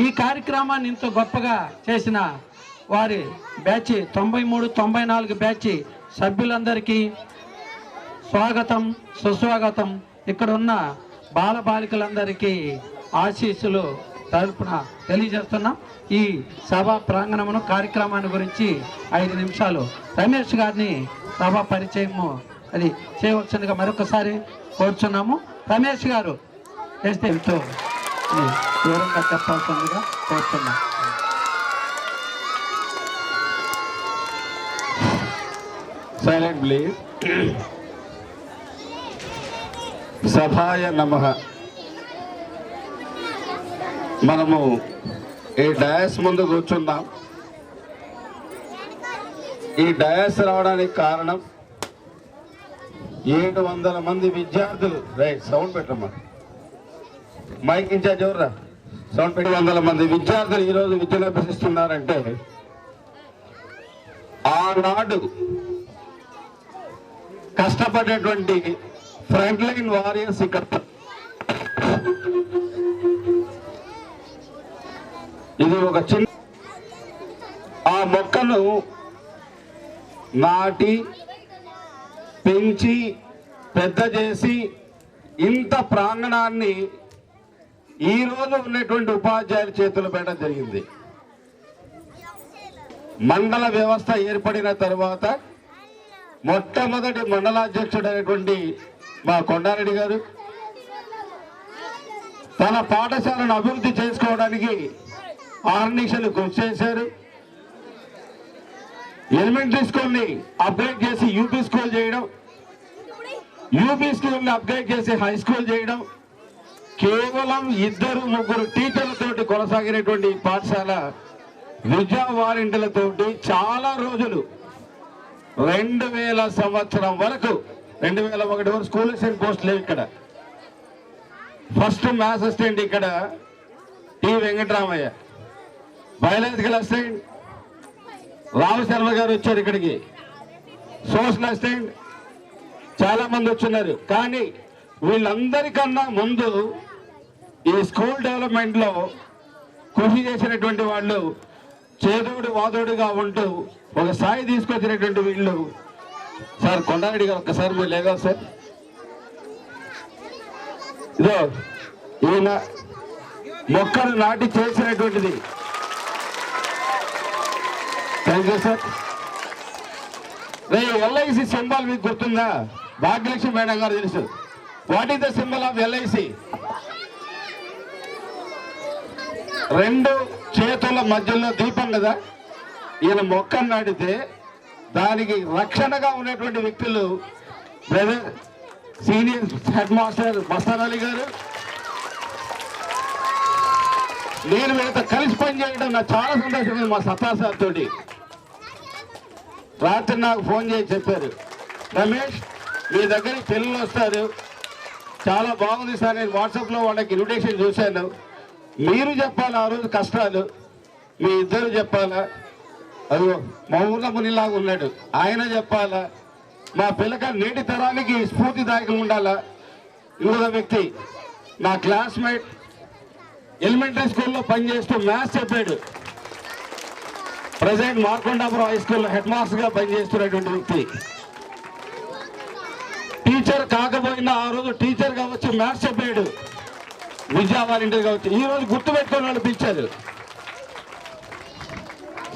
ఈ కార్యక్రమాన్ని ఇంత గొప్పగా చేసిన వారి బ్యాచ్ 93, 94 బ్యాచ్ సభ్యులందరికీ స్వాగతం, సుస్వాగతం. ఇక్కడ ఉన్న బాలబాలికలందరికీ ఆశీస్సులు తరపున తెలియజేస్తున్నాం. ఈ సభా ప్రాంగణమును కార్యక్రమాన్ని గురించి 5 నిమిషాలు రమేష్ గారిని సభా పరిచయము అది చేయవలసిందిగా మరొకసారి కోరుచున్నాము. రమేష్ గారు చేస్తే ఎంతో వివరంగా చెప్పాల్సిందిగా కోరుతున్నాం. Silent please. సభాయ నమః. మనము ఈ డయాస్ ముందు కూర్చున్నాం. ఈ డయాస్ రావడానికి కారణం 700 మంది విద్యార్థులు. సౌండ్ పెట్టమ్మా, మైక్ ఇన్ఛార్జ్ ఎవర్రా? సౌండ్ పెట్టి 700 మంది విద్యార్థులు ఈరోజు విద్యను అభ్యసిస్తున్నారంటే ఆనాడు కష్టపడేటువంటి ఫ్రంట్ లైన్ వారియర్స్ ఇక్కడ. ఇది ఒక చిన్న ఆ మొక్కను నాటి పెంచి పెద్ద చేసి ఇంత ప్రాంగణాన్ని ఈ రోజు ఉన్నటువంటి ఉపాధ్యాయుల చేతులు పెట్టడం జరిగింది. మండల వ్యవస్థ ఏర్పడిన తర్వాత మొట్టమొదటి మండలాధ్యక్షుడు అయినటువంటి మా కొండారెడ్డి గారు తన పాఠశాలను అభివృద్ధి చేసుకోవడానికి ఆర్నిషలు కృషి చేశారు. ఎలిమెంటరీ స్కూల్ని అప్గ్రేడ్ చేసి యూపీ స్కూల్ చేయడం, యూపీ స్కూల్ని అప్గ్రేడ్ చేసి హై స్కూల్ చేయడం, కేవలం 2-3 టీచర్లతోటి కొనసాగినటువంటి పాఠశాల విద్యా వాలంటీర్లతోటి చాలా రోజులు 2000 సంవత్సరం వరకు 2001 వరకు స్కూల్ అసిస్టెంట్ పోస్ట్ లేవు ఇక్కడ. ఫస్ట్ మ్యాథ్స్ అసిస్టెంట్ ఇక్కడ టి వెంకటరామయ్య, బయాలజికల్ అసిస్టెంట్ రావు శర్మ గారు వచ్చారు ఇక్కడికి, సోషల్ అసిస్టెంట్ చాలా మంది వచ్చున్నారు. కానీ వీళ్ళందరికన్నా ముందు ఈ స్కూల్ డెవలప్మెంట్ లో కృషి చేసినటువంటి వాళ్ళు చేదోడు వాదోడుగా ఉంటూ ఒక స్థాయి తీసుకొచ్చినటువంటి వీళ్ళు సార్ కొండారెడ్డి గారు. ఒక్కసారి మీరు లేదా సార్? ఇదో ఈయన మొక్కలు నాటి చేసినటువంటిది. Thank you sir. LIC symbol మీకు గుర్తుందా? భాగ్యలక్ష్మి మేడం గారు తెలుసు. What is the symbol of LIC? 2 చేతుల మధ్యలో దీపం కదా. ఈయన మొక్కను నాటితే దానికి రక్షణగా ఉన్నటువంటి వ్యక్తులు brother senior head master Mastan Ali గారు. నేను వీళ్ళతో కలిసి పనిచేయడం నాకు చాలా సంతోషం. మా సత్తా సార్ తోటి రాత్రి నాకు ఫోన్ చేసి చెప్పారు, రమేష్ మీ దగ్గరికి పిల్లలు వస్తారు, చాలా బాగుంది సార్. నేను వాట్సాప్లో వాళ్ళకి ఇన్విటేషన్ చూశాను. మీరు చెప్పాలా ఆ రోజు కష్టాలు, మీ ఇద్దరు చెప్పాలా. అయ్యో మౌన మునిలాగా ఉన్నాడు, ఆయన చెప్పాలా. మా పిల్లక నేటి తరానికి స్ఫూర్తిదాయకంగా ఉండాలా. ఇంకొక వ్యక్తి నా క్లాస్మేట్ ఎలిమెంటరీ స్కూల్లో పనిచేస్తూ మ్యాథ్స్ చెప్పాడు. ప్రజెంట్ మార్కొండాపురం హై స్కూల్లో హెడ్ మాస్టర్గా పనిచేస్తున్నటువంటి వ్యక్తి. టీచర్ కాకపోయినా ఆ రోజు టీచర్గా వచ్చి మ్యాథ్స్ చెప్పాడు. విద్యా వాలంటీర్గా వచ్చి ఈ రోజు గుర్తుపెట్టుకుని వాళ్ళు పిలిచారు.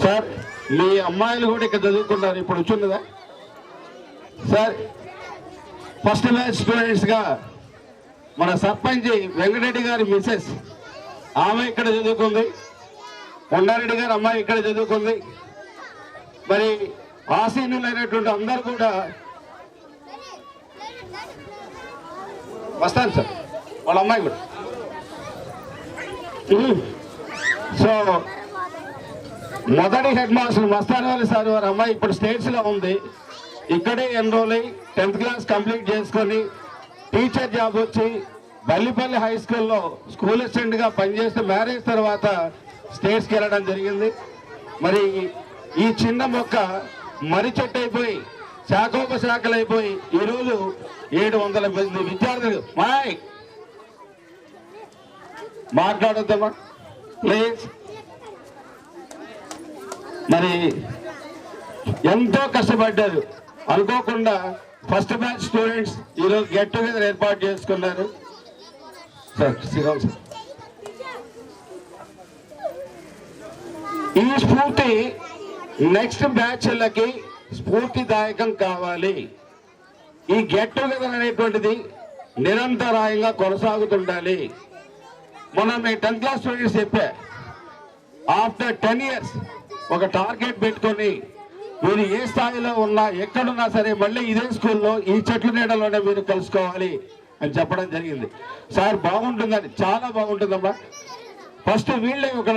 సార్ మీ అమ్మాయిలు కూడా ఇక్కడ చదువుకున్నారు, ఇప్పుడు వచ్చిందా సార్? ఫస్ట్ బ్యాచ్ స్టూడెంట్స్గా మన సర్పంచ్ వెంకటరెడ్డి గారి మిసెస్ ఆమె ఇక్కడ చదువుకుంది, కొండారెడ్డి గారు అమ్మాయి ఇక్కడ చదువుకుంది. మరి ఆసీనులైనటువంటి అందరూ కూడా వస్తాను సార్, వాళ్ళ అమ్మాయి కూడా. సో మొదటి head master Mastan Ali sir వారి అమ్మాయి ఇప్పుడు స్టేట్స్లో ఉంది. ఇక్కడే ఎన్రోల్ అయ్యి 10th క్లాస్ కంప్లీట్ చేసుకొని టీచర్ జాబ్ వచ్చి బల్లిపల్లి హై స్కూల్లో స్కూల్ అసిస్టెంట్గా పనిచేస్తూ మ్యారేజ్ తర్వాత స్టేట్స్కి వెళ్ళడం జరిగింది. మరి ఈ చిన్న మొక్క మర్రి చెట్టు అయిపోయి శాఖోపశాఖలు అయిపోయి ఈరోజు 700 మంది విద్యార్థులు. మాట్లాడొద్దమ్మా ప్లీజ్. మరి ఎంతో కష్టపడ్డారు. అనుకోకుండా ఫస్ట్ బ్యాచ్ స్టూడెంట్స్ ఈరోజు గెట్ టుగెదర్ ఏర్పాటు చేసుకున్నారు. సార్ శ్రీరామ్ సార్, ఈ స్ఫూర్తి నెక్స్ట్ బ్యాచ్లకి స్ఫూర్తిదాయకం కావాలి. ఈ గెట్ టుగెదర్ అనేటువంటిది నిరంతరాయంగా కొనసాగుతుండాలి. మొన్న మీ 10th క్లాస్ స్టూడెంట్స్ చెప్పా, ఆఫ్టర్ 10 years ఒక టార్గెట్ పెట్టుకొని మీరు ఏ స్థాయిలో ఉన్నా ఎక్కడున్నా సరే మళ్ళీ ఇదే స్కూల్లో ఈ చెట్ల నీడలోనే మీరు కలుసుకోవాలి అని చెప్పడం జరిగింది. సార్ బాగుంటుందని, చాలా బాగుంటుందమ్మా. ఫస్ట్ వీళ్ళే ఒక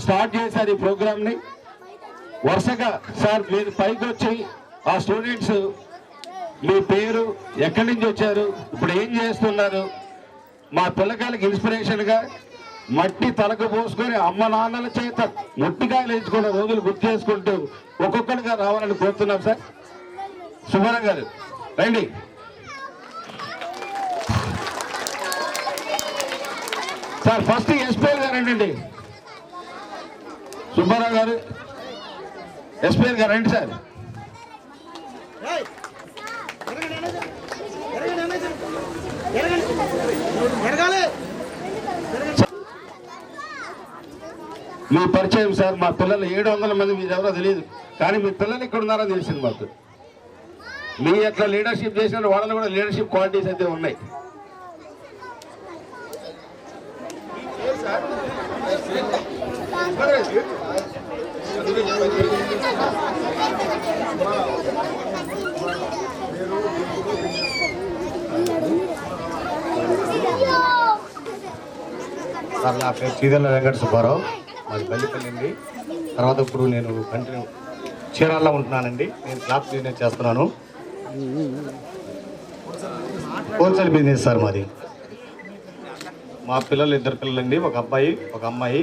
స్టార్ట్ చేశారు ఈ ప్రోగ్రామ్ని. వరుసగా సార్ మీరు పైకి వచ్చి ఆ స్టూడెంట్స్ మీ పేరు, ఎక్కడి నుంచి వచ్చారు, ఇప్పుడు ఏం చేస్తున్నారు, మా పిల్లకాయలకి ఇన్స్పిరేషన్గా మట్టి తలకు పోసుకొని అమ్మ నాన్నల చేత మొట్టికాయలు ఎంచుకున్న రోజులు గుర్తు చేసుకుంటూ ఒక్కొక్కరిగా రావాలని కోరుతున్నాం సార్. సుబ్బారావు గారు రండి. సార్ ఫస్ట్ ఎస్పీఎల్ గారు రండి. సుబ్బారావు గారు, ఎస్పీఎల్ గారు రండి సార్. మీ పరిచయం సార్. మా పిల్లలు 700 మంది, మీరు ఎవరో తెలియదు, కానీ మీ పిల్లలు ఇక్కడ ఉన్నారో తెలిసింది మాకు. మీ ఎట్లా లీడర్షిప్ చేసిన వాళ్ళలో కూడా లీడర్షిప్ క్వాలిటీస్ అయితే ఉన్నాయి. సార్ నా పేరు చీదల్ల వెంకట సుబ్బారావు, మాది బల్లిపల్లి అండి. తర్వాత ఇప్పుడు నేను కంటిన్యూ చీరాల్లో ఉంటున్నానండి. నేను క్లాత్ బిజినెస్ చేస్తున్నాను. హోల్సేల్ బిజినెస్ సార్ మాది. మా పిల్లలు 2 పిల్లలండి, ఒక అబ్బాయి ఒక అమ్మాయి.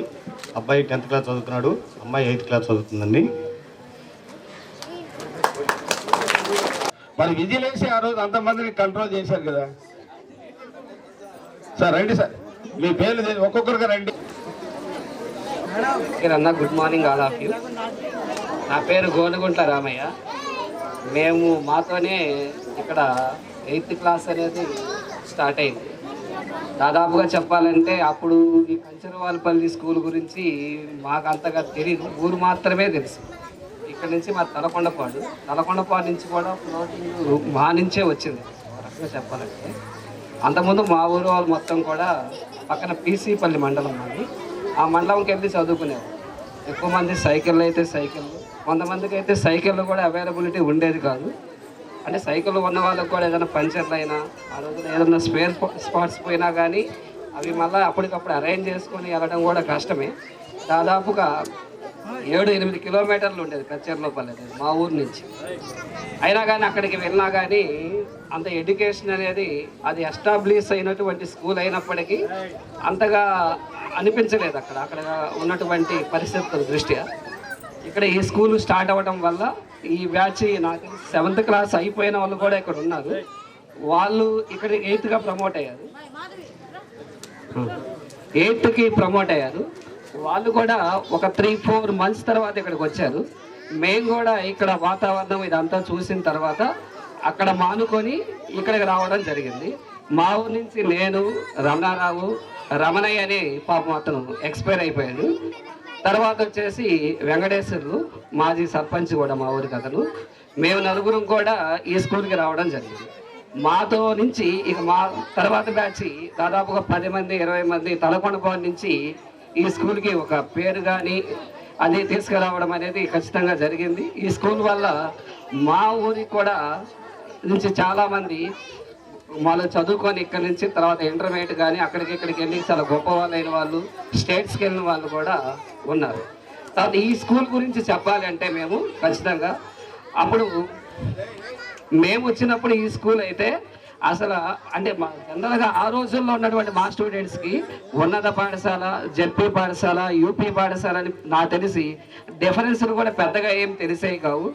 అబ్బాయి 10th క్లాస్ చదువుతున్నాడు, అమ్మాయి 8th క్లాస్ చదువుతుందండి. మరి విజిలెన్స్ ఆ రోజు అంతమందిని కంట్రోల్ చేశారు కదా సార్. రండి సార్, మీ పేర్లు ఒక్కొక్కరుగా రండి. అన్న good morning all of you. నా పేరు గోనగుంట్ల రామయ్య. మేము మాతోనే ఇక్కడ 8th క్లాస్ అనేది స్టార్ట్ అయింది. దాదాపుగా చెప్పాలంటే అప్పుడు ఈ కంచరవాల్పల్లి స్కూల్ గురించి మాకు అంతగా తెలియదు, ఊరు మాత్రమే తెలుసు. ఇక్కడ నుంచి మా తలకొండపాడు నుంచి కూడా ఫ్లోటింగ్ మా నుంచే వచ్చింది రకంగా చెప్పాలంటే. అంతకుముందు మా ఊరు వాళ్ళు మొత్తం కూడా పక్కన పీసీపల్లి మండలం అని, ఆ మండలంకి వెళ్ళి చదువుకునేవారు. ఎక్కువ మంది సైకిళ్ళు అయితే సైకిళ్ళు, కొంతమందికి అయితే సైకిళ్ళు కూడా అవైలబిలిటీ ఉండేది కాదు. అంటే సైకిల్ ఉన్న వాళ్ళకి కూడా ఏదైనా పంచర్లు అయినా, ఆ రోజున ఏదైనా స్పేర్ స్పాట్స్ పోయినా కానీ అవి మళ్ళీ అప్పటికప్పుడు అరేంజ్ చేసుకొని వెళ్ళడం కూడా కష్టమే. దాదాపుగా 7-8 కిలోమీటర్లు ఉండేది కచ్చేర్లోపల్లి అనేది మా ఊరు నుంచి. అయినా కానీ అక్కడికి వెళ్ళినా కానీ అంత ఎడ్యుకేషన్ అనేది అది ఎస్టాబ్లిష్ అయినటువంటి స్కూల్ అయినప్పటికీ అంతగా అనిపించలేదు అక్కడ ఉన్నటువంటి పరిస్థితుల దృష్ట్యా. ఇక్కడ ఈ స్కూల్ స్టార్ట్ అవ్వడం వల్ల ఈ బ్యాచ్ నాకు 7th క్లాస్ అయిపోయిన వాళ్ళు కూడా ఇక్కడ ఉన్నారు. వాళ్ళు ఇక్కడ 8th ప్రమోట్ అయ్యారు, 8th ప్రమోట్ అయ్యారు. వాళ్ళు కూడా ఒక 3-4 months తర్వాత ఇక్కడికి వచ్చారు. మేము కూడా ఇక్కడ వాతావరణం ఇదంతా చూసిన తర్వాత అక్కడ మానుకొని ఇక్కడికి రావడం జరిగింది. మా ఊరు నుంచి నేను, రమణారావు, రమణయ్య అని పాపం అతను ఎక్స్పైర్ అయిపోయాడు. తర్వాత వచ్చేసి వెంకటేశ్వర్లు మాజీ సర్పంచ్ కూడా మా ఊరికి అతను. మేము 4 కూడా ఈ స్కూల్కి రావడం జరిగింది. మాతో నుంచి ఇక మా తర్వాత బ్యాచ్ దాదాపుగా 10 మంది 20 మంది తలకొండపాడు నుంచి ఈ స్కూల్కి ఒక పేరు కానీ అది తీసుకురావడం అనేది ఖచ్చితంగా జరిగింది. ఈ స్కూల్ వల్ల మా ఊరికి కూడా నుంచి చాలామంది వాళ్ళు చదువుకొని ఇక్కడి నుంచి తర్వాత ఇంటర్మీడియట్ కానీ ఇక్కడికి వెళ్ళి చాలా గొప్ప వాళ్ళైన వాళ్ళు, స్టేట్స్కి వెళ్ళిన వాళ్ళు కూడా ఉన్నారు. తర్వాత ఈ స్కూల్ గురించి చెప్పాలంటే మేము ఖచ్చితంగా అప్పుడు మేము వచ్చినప్పుడు ఈ స్కూల్ అయితే అసలు అంటే జనరల్గా ఆ రోజుల్లో ఉన్నటువంటి మా స్టూడెంట్స్కి ఉన్నత పాఠశాల, జెడ్పీ పాఠశాల, యూపీ పాఠశాల అని నాకు తెలిసి డిఫరెన్స్లు కూడా పెద్దగా ఏం తెలిసేవి కావు.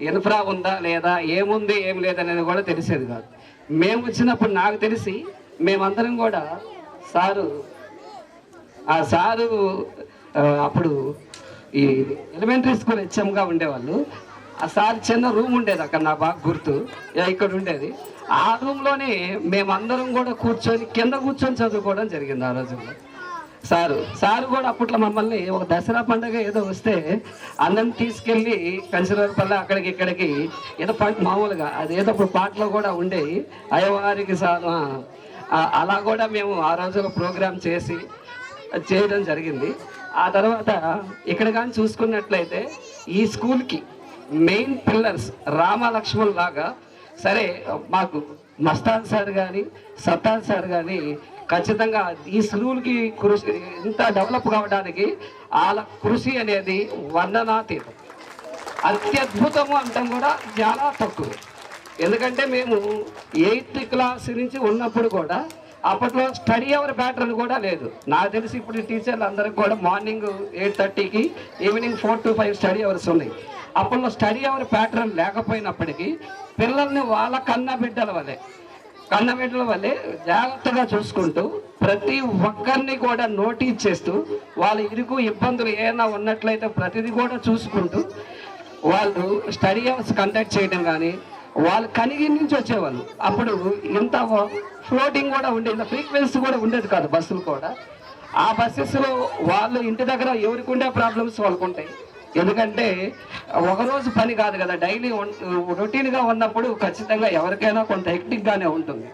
ఇన్ఫ్రా ఉందా లేదా, ఏముంది ఏం లేదనేది కూడా తెలిసేది కాదు. మేము వచ్చినప్పుడు నాకు తెలిసి మేమందరం కూడా సారు అప్పుడు ఈ ఎలిమెంటరీ స్కూల్ హెచ్ఎంగా ఉండేవాళ్ళు. ఆ సార్ చిన్న రూమ్ ఉండేది అక్కడ, నాకు బాగా గుర్తు, ఇక్కడ ఉండేది. ఆ రూమ్లోనే మేమందరం కూడా కింద కూర్చొని చదువుకోవడం జరిగింది ఆ రోజుల్లో. సారు కూడా అప్పట్లో మమ్మల్ని ఒక దసరా పండుగ ఏదో వస్తే అన్నం తీసుకెళ్ళి కంచరపల్లి అక్కడికి ఇక్కడికి ఏదో మామూలుగా అదేదో అప్పుడు పాటలో కూడా ఉండేవి, అయ్యవారికి సారు అలా కూడా మేము ఆ రోజుల్లో ప్రోగ్రామ్ చేయడం జరిగింది. ఆ తర్వాత ఇక్కడ కానీ చూసుకున్నట్లయితే ఈ స్కూల్కి మెయిన్ పిల్లర్స్ రామలక్ష్మణ్ లాగా. సరే, మాకు మస్తాన్ సార్ కానీ సత్తాన్ సార్ కానీ ఖచ్చితంగా ఈ స్కూల్కి కృషి ఇంత డెవలప్ కావడానికి వాళ్ళ కృషి అనేది వర్ణనాతీతం. అత్యద్భుతము అంటాం కూడా చాలా తక్కువ. ఎందుకంటే మేము 8th క్లాస్ నుంచి ఉన్నప్పుడు కూడా అప్పట్లో స్టడీ అవర్ ప్యాటర్న్ కూడా లేదు. నాకు తెలిసి ఇప్పుడు టీచర్లు అందరికి కూడా మార్నింగ్ 8:30కి ఈవినింగ్ 4 to 5 స్టడీ అవర్స్ ఉన్నాయి. అప్పట్లో స్టడీ అవర్ ప్యాటర్న్ లేకపోయినప్పటికీ పిల్లల్ని వాళ్ళ కన్నబిడ్డల వల్లే జాగ్రత్తగా చూసుకుంటూ ప్రతి ఒక్కరిని కూడా నోటీస్ చేస్తూ వాళ్ళ ఇరుకు ఇబ్బందులు ఏమైనా ఉన్నట్లయితే ప్రతిదీ కూడా చూసుకుంటూ వాళ్ళు స్టడీ అవర్స్ కండక్ట్ చేయడం కానీ, వాళ్ళు కనిగి నుంచి వచ్చేవాళ్ళు. అప్పుడు ఇంత ఫ్లోటింగ్ కూడా ఉండేది, ఫ్రీక్వెన్సీ కూడా ఉండేది కాదు బస్సులు కూడా. ఆ బస్సెస్లో వాళ్ళు ఇంటి దగ్గర ఎవరికి ఉండే ప్రాబ్లమ్స్ వాళ్ళకు ఉంటాయి. ఎందుకంటే ఒకరోజు పని కాదు కదా, డైలీ రొటీన్గా ఉన్నప్పుడు ఖచ్చితంగా ఎవరికైనా కొంత హెక్టిక్గానే ఉంటుంది.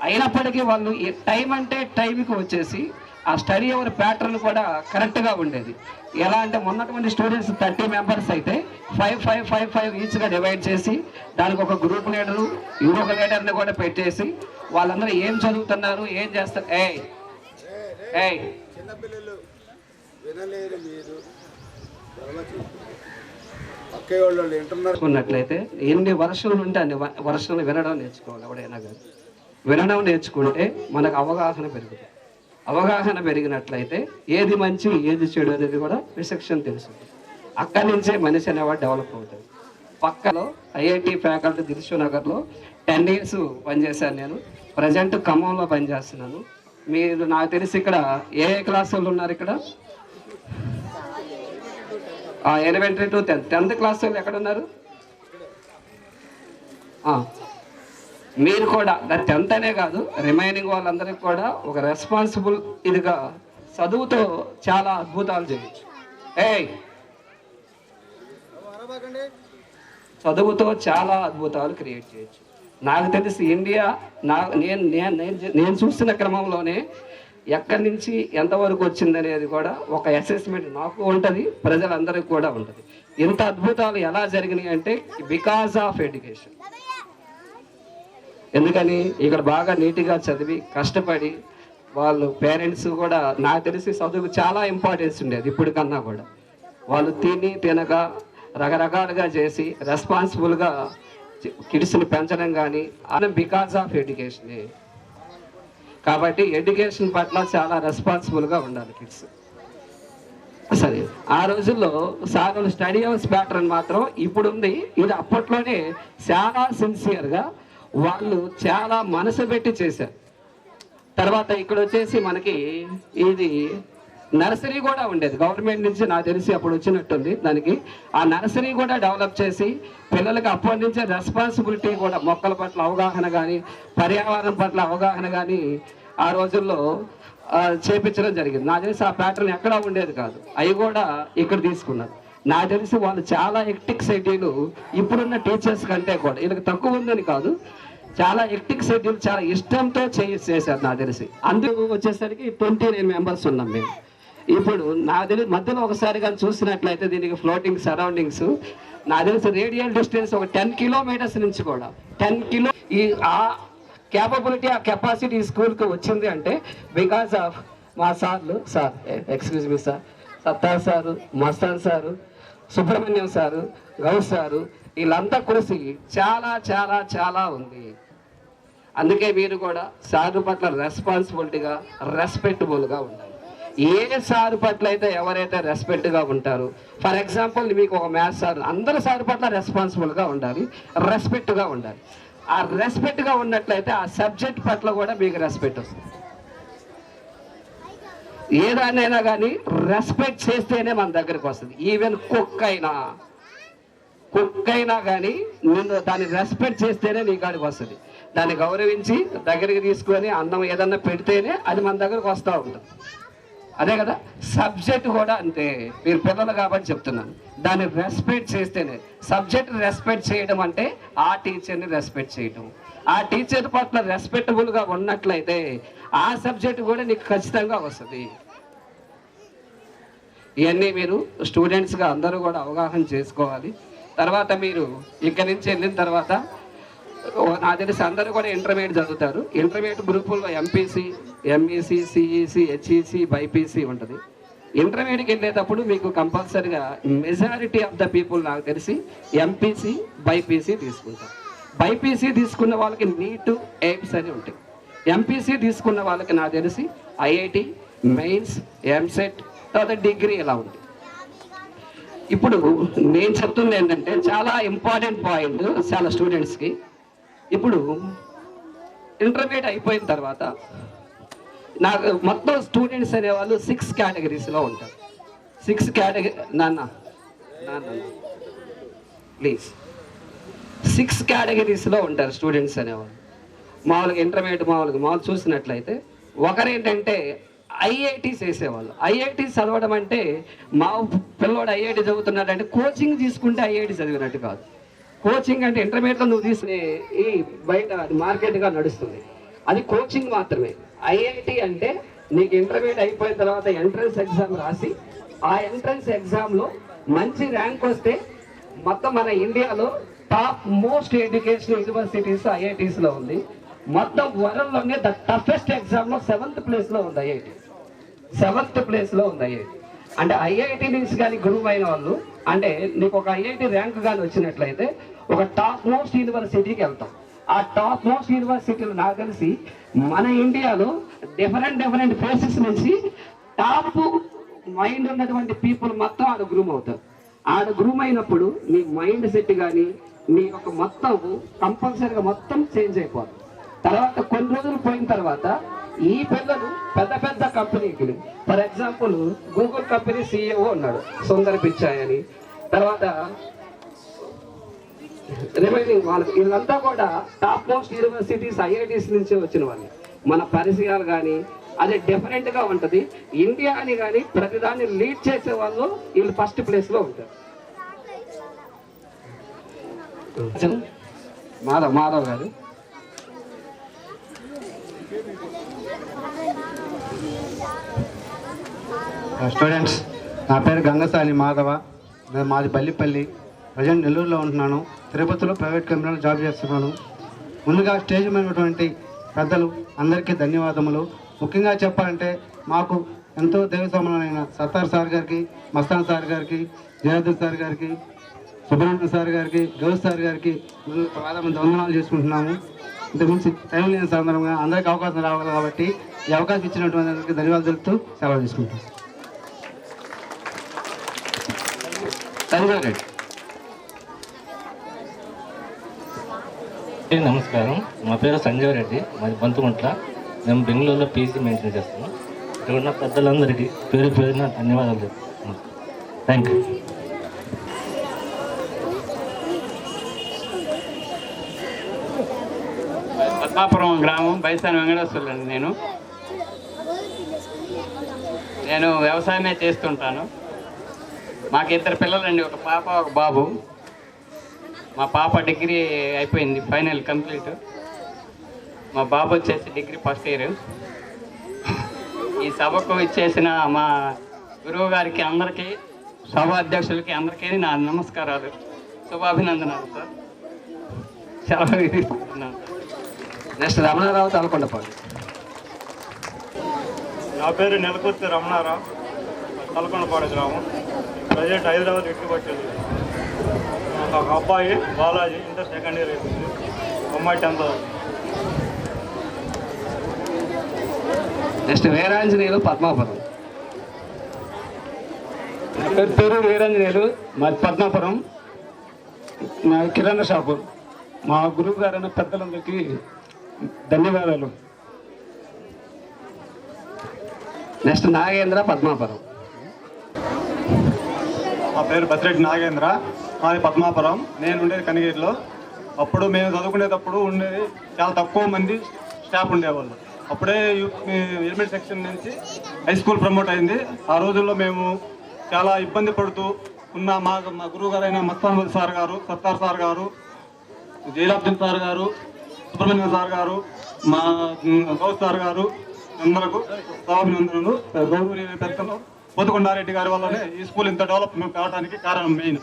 అయినప్పటికీ వాళ్ళు ఈ టైం అంటే టైంకి వచ్చేసి ఆ స్టడీ అవర్ ప్యాటర్న్ కూడా కరెక్ట్గా ఉండేది. ఎలా అంటే మొన్నటువంటి స్టూడెంట్స్ 30 మెంబర్స్ అయితే 5 ఈచ్గా డివైడ్ చేసి దానికి ఒక గ్రూప్ లీడరు ఇంకొక లీడర్ని కూడా పెట్టేసి వాళ్ళందరూ ఏం చదువుతున్నారు, ఏం చేస్తారు, ఉన్నట్లయితే ఎన్ని వర్షాలు ఉంటే అన్ని వర్షాలు వినడం నేర్చుకోవాలి. ఎవడైనా కానీ వినడం నేర్చుకుంటే మనకు అవగాహన పెరుగుతుంది. అవగాహన పెరిగినట్లయితే ఏది మంచి ఏది చెడు అనేది కూడా విచక్షణ తెలుస్తుంది. అక్కడి నుంచే మనిషి అనేవాడు డెవలప్ అవుతుంది. పక్కలో ఐఐటి ఫ్యాకల్టీ దిల్షు నగర్లో 10 years పనిచేశాను నేను. ప్రజెంట్ ఖమ్మంలో పనిచేస్తున్నాను. మీరు నాకు తెలిసి ఇక్కడ ఏ క్లాస్ వాళ్ళు ఉన్నారు? ఇక్కడ ఎలిమెంటరీ టు 10th క్లాస్ వాళ్ళు ఎక్కడ ఉన్నారు? మీరు కూడా 10th అనే కాదు, రిమైనింగ్ వాళ్ళందరికీ కూడా ఒక రెస్పాన్సిబుల్ ఇదిగా చదువుతో చాలా అద్భుతాలు చేయొచ్చు. చదువుతో చాలా అద్భుతాలు క్రియేట్ చేయొచ్చు. నాకు తెలిసి ఇండియా నేను చూస్తున్న క్రమంలోనే ఎక్కడి నుంచి ఎంతవరకు వచ్చిందనేది కూడా ఒక అసెస్మెంట్ నాకు ఉంటుంది, ప్రజలందరికీ కూడా ఉంటుంది. ఇంత అద్భుతాలు ఎలా జరిగినాయి అంటే బికాస్ ఆఫ్ ఎడ్యుకేషన్. ఎందుకని ఇక్కడ బాగా నీట్గా చదివి కష్టపడి వాళ్ళు పేరెంట్స్ కూడా నాకు తెలిసి చదువుకు చాలా ఇంపార్టెన్స్ ఉండేది. ఇప్పుడు కన్నా కూడా వాళ్ళు తినక రకరకాలుగా చేసి రెస్పాన్సిబుల్గా కిడ్స్ని పెంచడం కానీ బికాస్ ఆఫ్ ఎడ్యుకేషన్. కాబట్టి ఎడ్యుకేషన్ పట్ల చాలా రెస్పాన్సిబుల్గా ఉండాలి కిడ్స్. సరే, ఆ రోజుల్లో సార్లు స్టడీ అవర్స్ ప్యాటర్న్ మాత్రం ఇప్పుడు ఉంది. ఇది అప్పట్లోనే చాలా సిన్సియర్గా వాళ్ళు చాలా మనసు పెట్టి చేశారు. తర్వాత ఇక్కడ వచ్చేసి మనకి ఇది నర్సరీ కూడా ఉండేది గవర్నమెంట్ నుంచి, నాకు తెలిసి అప్పుడు వచ్చినట్టుంది దానికి. ఆ నర్సరీ కూడా డెవలప్ చేసి పిల్లలకి అప్పటి నుంచే రెస్పాన్సిబిలిటీ కూడా మొక్కల పట్ల అవగాహన కానీ పర్యావరణం పట్ల అవగాహన కానీ ఆ రోజుల్లో చేపించడం జరిగింది. నాకు తెలిసి ఆ ప్యాటర్న్ ఎక్కడా ఉండేది కాదు, అవి కూడా ఇక్కడ తీసుకున్నారు. నాకు తెలిసి వాళ్ళు చాలా హెక్టిక్ షెడ్యూల్ ఇప్పుడున్న టీచర్స్ కంటే కూడా వీళ్ళకి తక్కువ ఉందని కాదు, చాలా హెక్టిక్ షెడ్యూల్ చాలా ఇష్టంతో చేశారు నాకు తెలిసి. అందుకు వచ్చేసరికి 29 members ఉన్నాం మేము. ఇప్పుడు నాకు తెలిసి మధ్యలో ఒకసారి కానీ చూసినట్లయితే దీనికి ఫ్లోటింగ్ సరౌండింగ్స్ నాకు తెలిసి రేడియల్ డిస్టెన్స్ ఒక 10 kilometers నుంచి కూడా 10 kilo ఆ క్యాపబిలిటీ ఆ కెపాసిటీ స్కూల్కి వచ్చింది అంటే బికాస్ ఆఫ్ మా సార్లు. Sir excuse me sir, Sattar sir, Mastan sir, Subrahmanyam sir, Ghouse sir, వీళ్ళంతా కృషి చాలా చాలా చాలా ఉంది. అందుకే మీరు కూడా సారు పట్ల రెస్పాన్సిబిలిటీగా రెస్పెక్టబుల్గా ఉండాలి. ఏ సారు పట్ల అయితే ఎవరైతే రెస్పెక్ట్గా ఉంటారో, ఫర్ ఎగ్జాంపుల్ మీకు ఒక మ్యాథ్స్ సార్, అందరూ సారు పట్ల రెస్పాన్సిబుల్గా ఉండాలి, రెస్పెక్ట్గా ఉండాలి. ఆ రెస్పెక్ట్గా ఉన్నట్లయితే ఆ సబ్జెక్ట్ పట్ల కూడా మీకు రెస్పెక్ట్ వస్తుంది. ఏదాన్నైనా కానీ రెస్పెక్ట్ చేస్తేనే మన దగ్గరకు వస్తుంది. ఈవెన్ కుక్ అయినా కానీ నేను దాన్ని రెస్పెక్ట్ చేస్తేనే నీ కాడికి వస్తుంది. దాన్ని గౌరవించి దగ్గరికి తీసుకొని అన్నం ఏదన్నా పెడితేనే అది మన దగ్గరకు వస్తూ ఉంటుంది. అదే కదా సబ్జెక్ట్ కూడా అంతే. మీరు పిల్లలు కాబట్టి చెప్తున్నాను, దాన్ని రెస్పెక్ట్ చేస్తేనే. సబ్జెక్ట్ రెస్పెక్ట్ చేయడం అంటే ఆ టీచర్ని రెస్పెక్ట్ చేయడం. ఆ టీచర్ పట్ల రెస్పెక్టబుల్గా ఉన్నట్లయితే ఆ సబ్జెక్ట్ కూడా నీకు ఖచ్చితంగా వస్తుంది. ఇవన్నీ మీరు స్టూడెంట్స్గా అందరూ కూడా అవగాహన చేసుకోవాలి. తర్వాత మీరు ఇక్కడి నుంచి వెళ్ళిన తర్వాత నాకు తెలిసి అందరూ కూడా ఇంటర్మీడియట్ చదువుతారు. ఇంటర్మీడియట్ గ్రూపుల్లో MPC, MEC, CEC, HEC, BiPC ఉంటుంది. ఇంటర్మీడియట్కి వెళ్ళేటప్పుడు మీకు కంపల్సరీగా మెజారిటీ ఆఫ్ ద పీపుల్ నాకు తెలిసి ఎంపీసీ, బైపీసీ తీసుకుంటారు. బైపీసీ తీసుకున్న వాళ్ళకి నీటు, ఎయిమ్స్ అని ఉంటాయి. ఎంపీసీ తీసుకున్న వాళ్ళకి నాకు తెలిసి ఐఐటి, మెయిన్స్, ఎంసెట్, తర్వాత డిగ్రీ ఇలా ఉంటుంది. ఇప్పుడు నేను చెప్తుంది ఏంటంటే చాలా ఇంపార్టెంట్ పాయింట్ చాలా స్టూడెంట్స్కి. ఇప్పుడు ఇంటర్మీడియట్ అయిపోయిన తర్వాత నాకు మొత్తం స్టూడెంట్స్ అనేవాళ్ళు 6 కేటగిరీస్లో ఉంటారు. 6 కేటగిరీ నాన్న ప్లీజ్ 6 కేటగిరీస్లో ఉంటారు స్టూడెంట్స్ అనేవాళ్ళు. మామూలుగా ఇంటర్మీడియట్ మామూలుగా చూసినట్లయితే ఒకరేంటంటే ఐఐటీస్ వేసేవాళ్ళు. ఐఐటీస్ చదవడం అంటే మా పిల్లోడు ఐఐటి చదువుతున్నాడంటే కోచింగ్ తీసుకుంటే ఐఐటి చదివినట్టు కాదు. కోచింగ్ అంటే ఇంటర్మీడియట్లో నువ్వు తీసుకునే ఈ బయట మార్కెట్గా నడుస్తుంది, అది కోచింగ్ మాత్రమే. ఐఐటి అంటే నీకు ఇంటర్మీడియట్ అయిపోయిన తర్వాత ఎంట్రన్స్ ఎగ్జామ్ రాసి ఆ ఎంట్రన్స్ ఎగ్జామ్లో మంచి ర్యాంక్ వస్తే మొత్తం మన ఇండియాలో టాప్ మోస్ట్ ఎడ్యుకేషనల్ యూనివర్సిటీస్ ఐఐటీస్లో ఉంది. మొత్తం వరల్డ్లోనే ద టఫెస్ట్ ఎగ్జామ్లో 7th ప్లేస్లో ఉంది ఐఐటి. 7th ప్లేస్లో ఉంది ఐఐటి. అంటే ఐఐటి నుంచి కానీ గురువు అయిన వాళ్ళు అంటే నీకు ఒక ఐఐటి ర్యాంక్ కానీ వచ్చినట్లయితే ఒక టాప్ మోస్ట్ యూనివర్సిటీకి వెళ్తాం. ఆ టాప్ మోస్ట్ యూనివర్సిటీలు నాకు తెలిసి మన ఇండియాలో డిఫరెంట్ ప్లేసెస్ నుంచి టాప్ మైండ్ ఉన్నటువంటి పీపుల్ మొత్తం ఆడ గ్రూమ్ అవుతారు. ఆడ గ్రూమ్ అయినప్పుడు నీ మైండ్ సెట్ కానీ నీ యొక్క మొత్తం కంపల్సరీగా మొత్తం చేంజ్ అయిపోతుంది. తర్వాత కొన్ని రోజులు పోయిన తర్వాత ఈ పిల్లలు పెద్ద కంపెనీకి, for example Google company CEO ఉన్నాడు సుందర్ పిచాయ్ అని, తర్వాత రిమైనింగ్ వాళ్ళకి వీళ్ళంతా కూడా టాప్ మోస్ట్ యూనివర్సిటీస్ ఐఐటీస్ నుంచి వచ్చిన వాళ్ళు. మన పరిచయాలు కానీ అది డిఫరెంట్గా ఉంటుంది. ఇండియా అని కానీ ప్రతిదాన్ని లీడ్ చేసే వాళ్ళు వీళ్ళు ఫస్ట్ ప్లేస్లో ఉంటారు. మాధవ్ గారు స్టూడెంట్స్, నా పేరు గంగసాని మాధవ. మాది బల్లిపల్లి. ప్రజెంట్ నెల్లూరులో ఉంటున్నాను. తిరుపతిలో ప్రైవేట్ కంపెనీలో జాబ్ చేస్తున్నాను. ముందుగా స్టేజ్ మీద ఉన్నటువంటి పెద్దలు అందరికీ ధన్యవాదములు. ముఖ్యంగా చెప్పాలంటే మాకు ఎంతో దైవ సమానమైన సత్తార్ సార్ గారికి, మస్తాన్ సార్ గారికి, జయాదుల్ సార్ గారికి, సుబ్రహ్మణ్యం సార్ గారికి, గౌస్ సార్ గారికి ప్రాధాన్యత వందనాలు చేసుకుంటున్నాము. ఇంతకుమించి టైం లేని సందర్భంగా అందరికీ అవకాశం రావాలి కాబట్టి ఈ అవకాశం ఇచ్చినటువంటి అందరికీ ధన్యవాదాలు తెలుపుతూ సెలవు తీసుకుంటాం. నమస్కారం, మా పేరు సంజయ్ రెడ్డి, మాది బంతుగుంట్ల. మేము బెంగళూరులో పీసీ మెయింటైన్ చేస్తున్నాం. ఇక్కడ ఉన్న పెద్దలందరికీ పేరున ధన్యవాదాలు చెప్తున్నాం. Thank you. పద్మాపురం గ్రామం బైసాని వెంకటేశ్వర్లు అండి. నేను వ్యవసాయమే చేస్తుంటాను. మాకు 2 పిల్లలండి, ఒక పాప ఒక బాబు. మా పాప డిగ్రీ అయిపోయింది, ఫైనల్ కంప్లీట్. మా బాబు వచ్చేసి డిగ్రీ ఫస్ట్ ఇయర్. ఈ సభకు ఇచ్చేసిన మా గురువు గారికి అందరికీ, సభ అధ్యక్షులకి అందరికీ నా నమస్కారాలు, శుభాభినందనాలు సార్. సెలవు తీసుకుంటున్నాను. నెక్స్ట్ రమణారావు తలకొండపాడు. నా పేరు నెలకొత్తి రమణారావు, తలకొండపాడు గ్రామం. ప్రజెంట్ హైదరాబాద్ ఎట్టుబట్టింది. ఒక అబ్బాయి బాలాజీ ఇంటర్ సెకండ్ ఇయర్ అయిపోయింది, అమ్మాయి 10th. నెక్స్ట్ వీరాంజనేయులు పద్మాపురం. నా పేరు వీరాంజనేయులు, మాది పద్మాపురం. నా కిరాణా షాపు. మా గురువు గారైన పెద్దలందరికీ ధన్యవాదాలు. నెక్స్ట్ నాగేంద్ర పద్మాపురం. మా పేరు బతిరెడ్డి నాగేంద్ర, మాది పద్మాపురం. నేను ఉండేది కనిగిరిలో. అప్పుడు మేము చదువుకునేటప్పుడు ఉండేది చాలా తక్కువ మంది స్టాఫ్ ఉండేవాళ్ళు. అప్పుడే ఎలిమెంట్ సెక్షన్ నుంచి హై స్కూల్ ప్రమోట్ అయింది. ఆ రోజుల్లో మేము చాలా ఇబ్బంది పడుతూ ఉన్న మా గురువు గారైన మస్తాన్ సార్ గారు, సత్తార్ సార్ గారు, జైలాబ్దీన్ సార్ గారు, సుబ్రహ్మణ్యం సార్ గారు, మా గౌస్ సార్ గారు అందరకు సభాభినందనలు. గౌరవనీయ పెద్దలు పోతుకొండారెడ్డి గారి వల్లనే ఈ స్కూల్ ఇంత డెవలప్మెంట్ కావడానికి కారణం మెయిన్.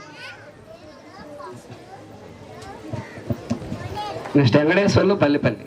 నెక్స్ట్ వెంకటేశ్వర్లు పల్లిపల్లి.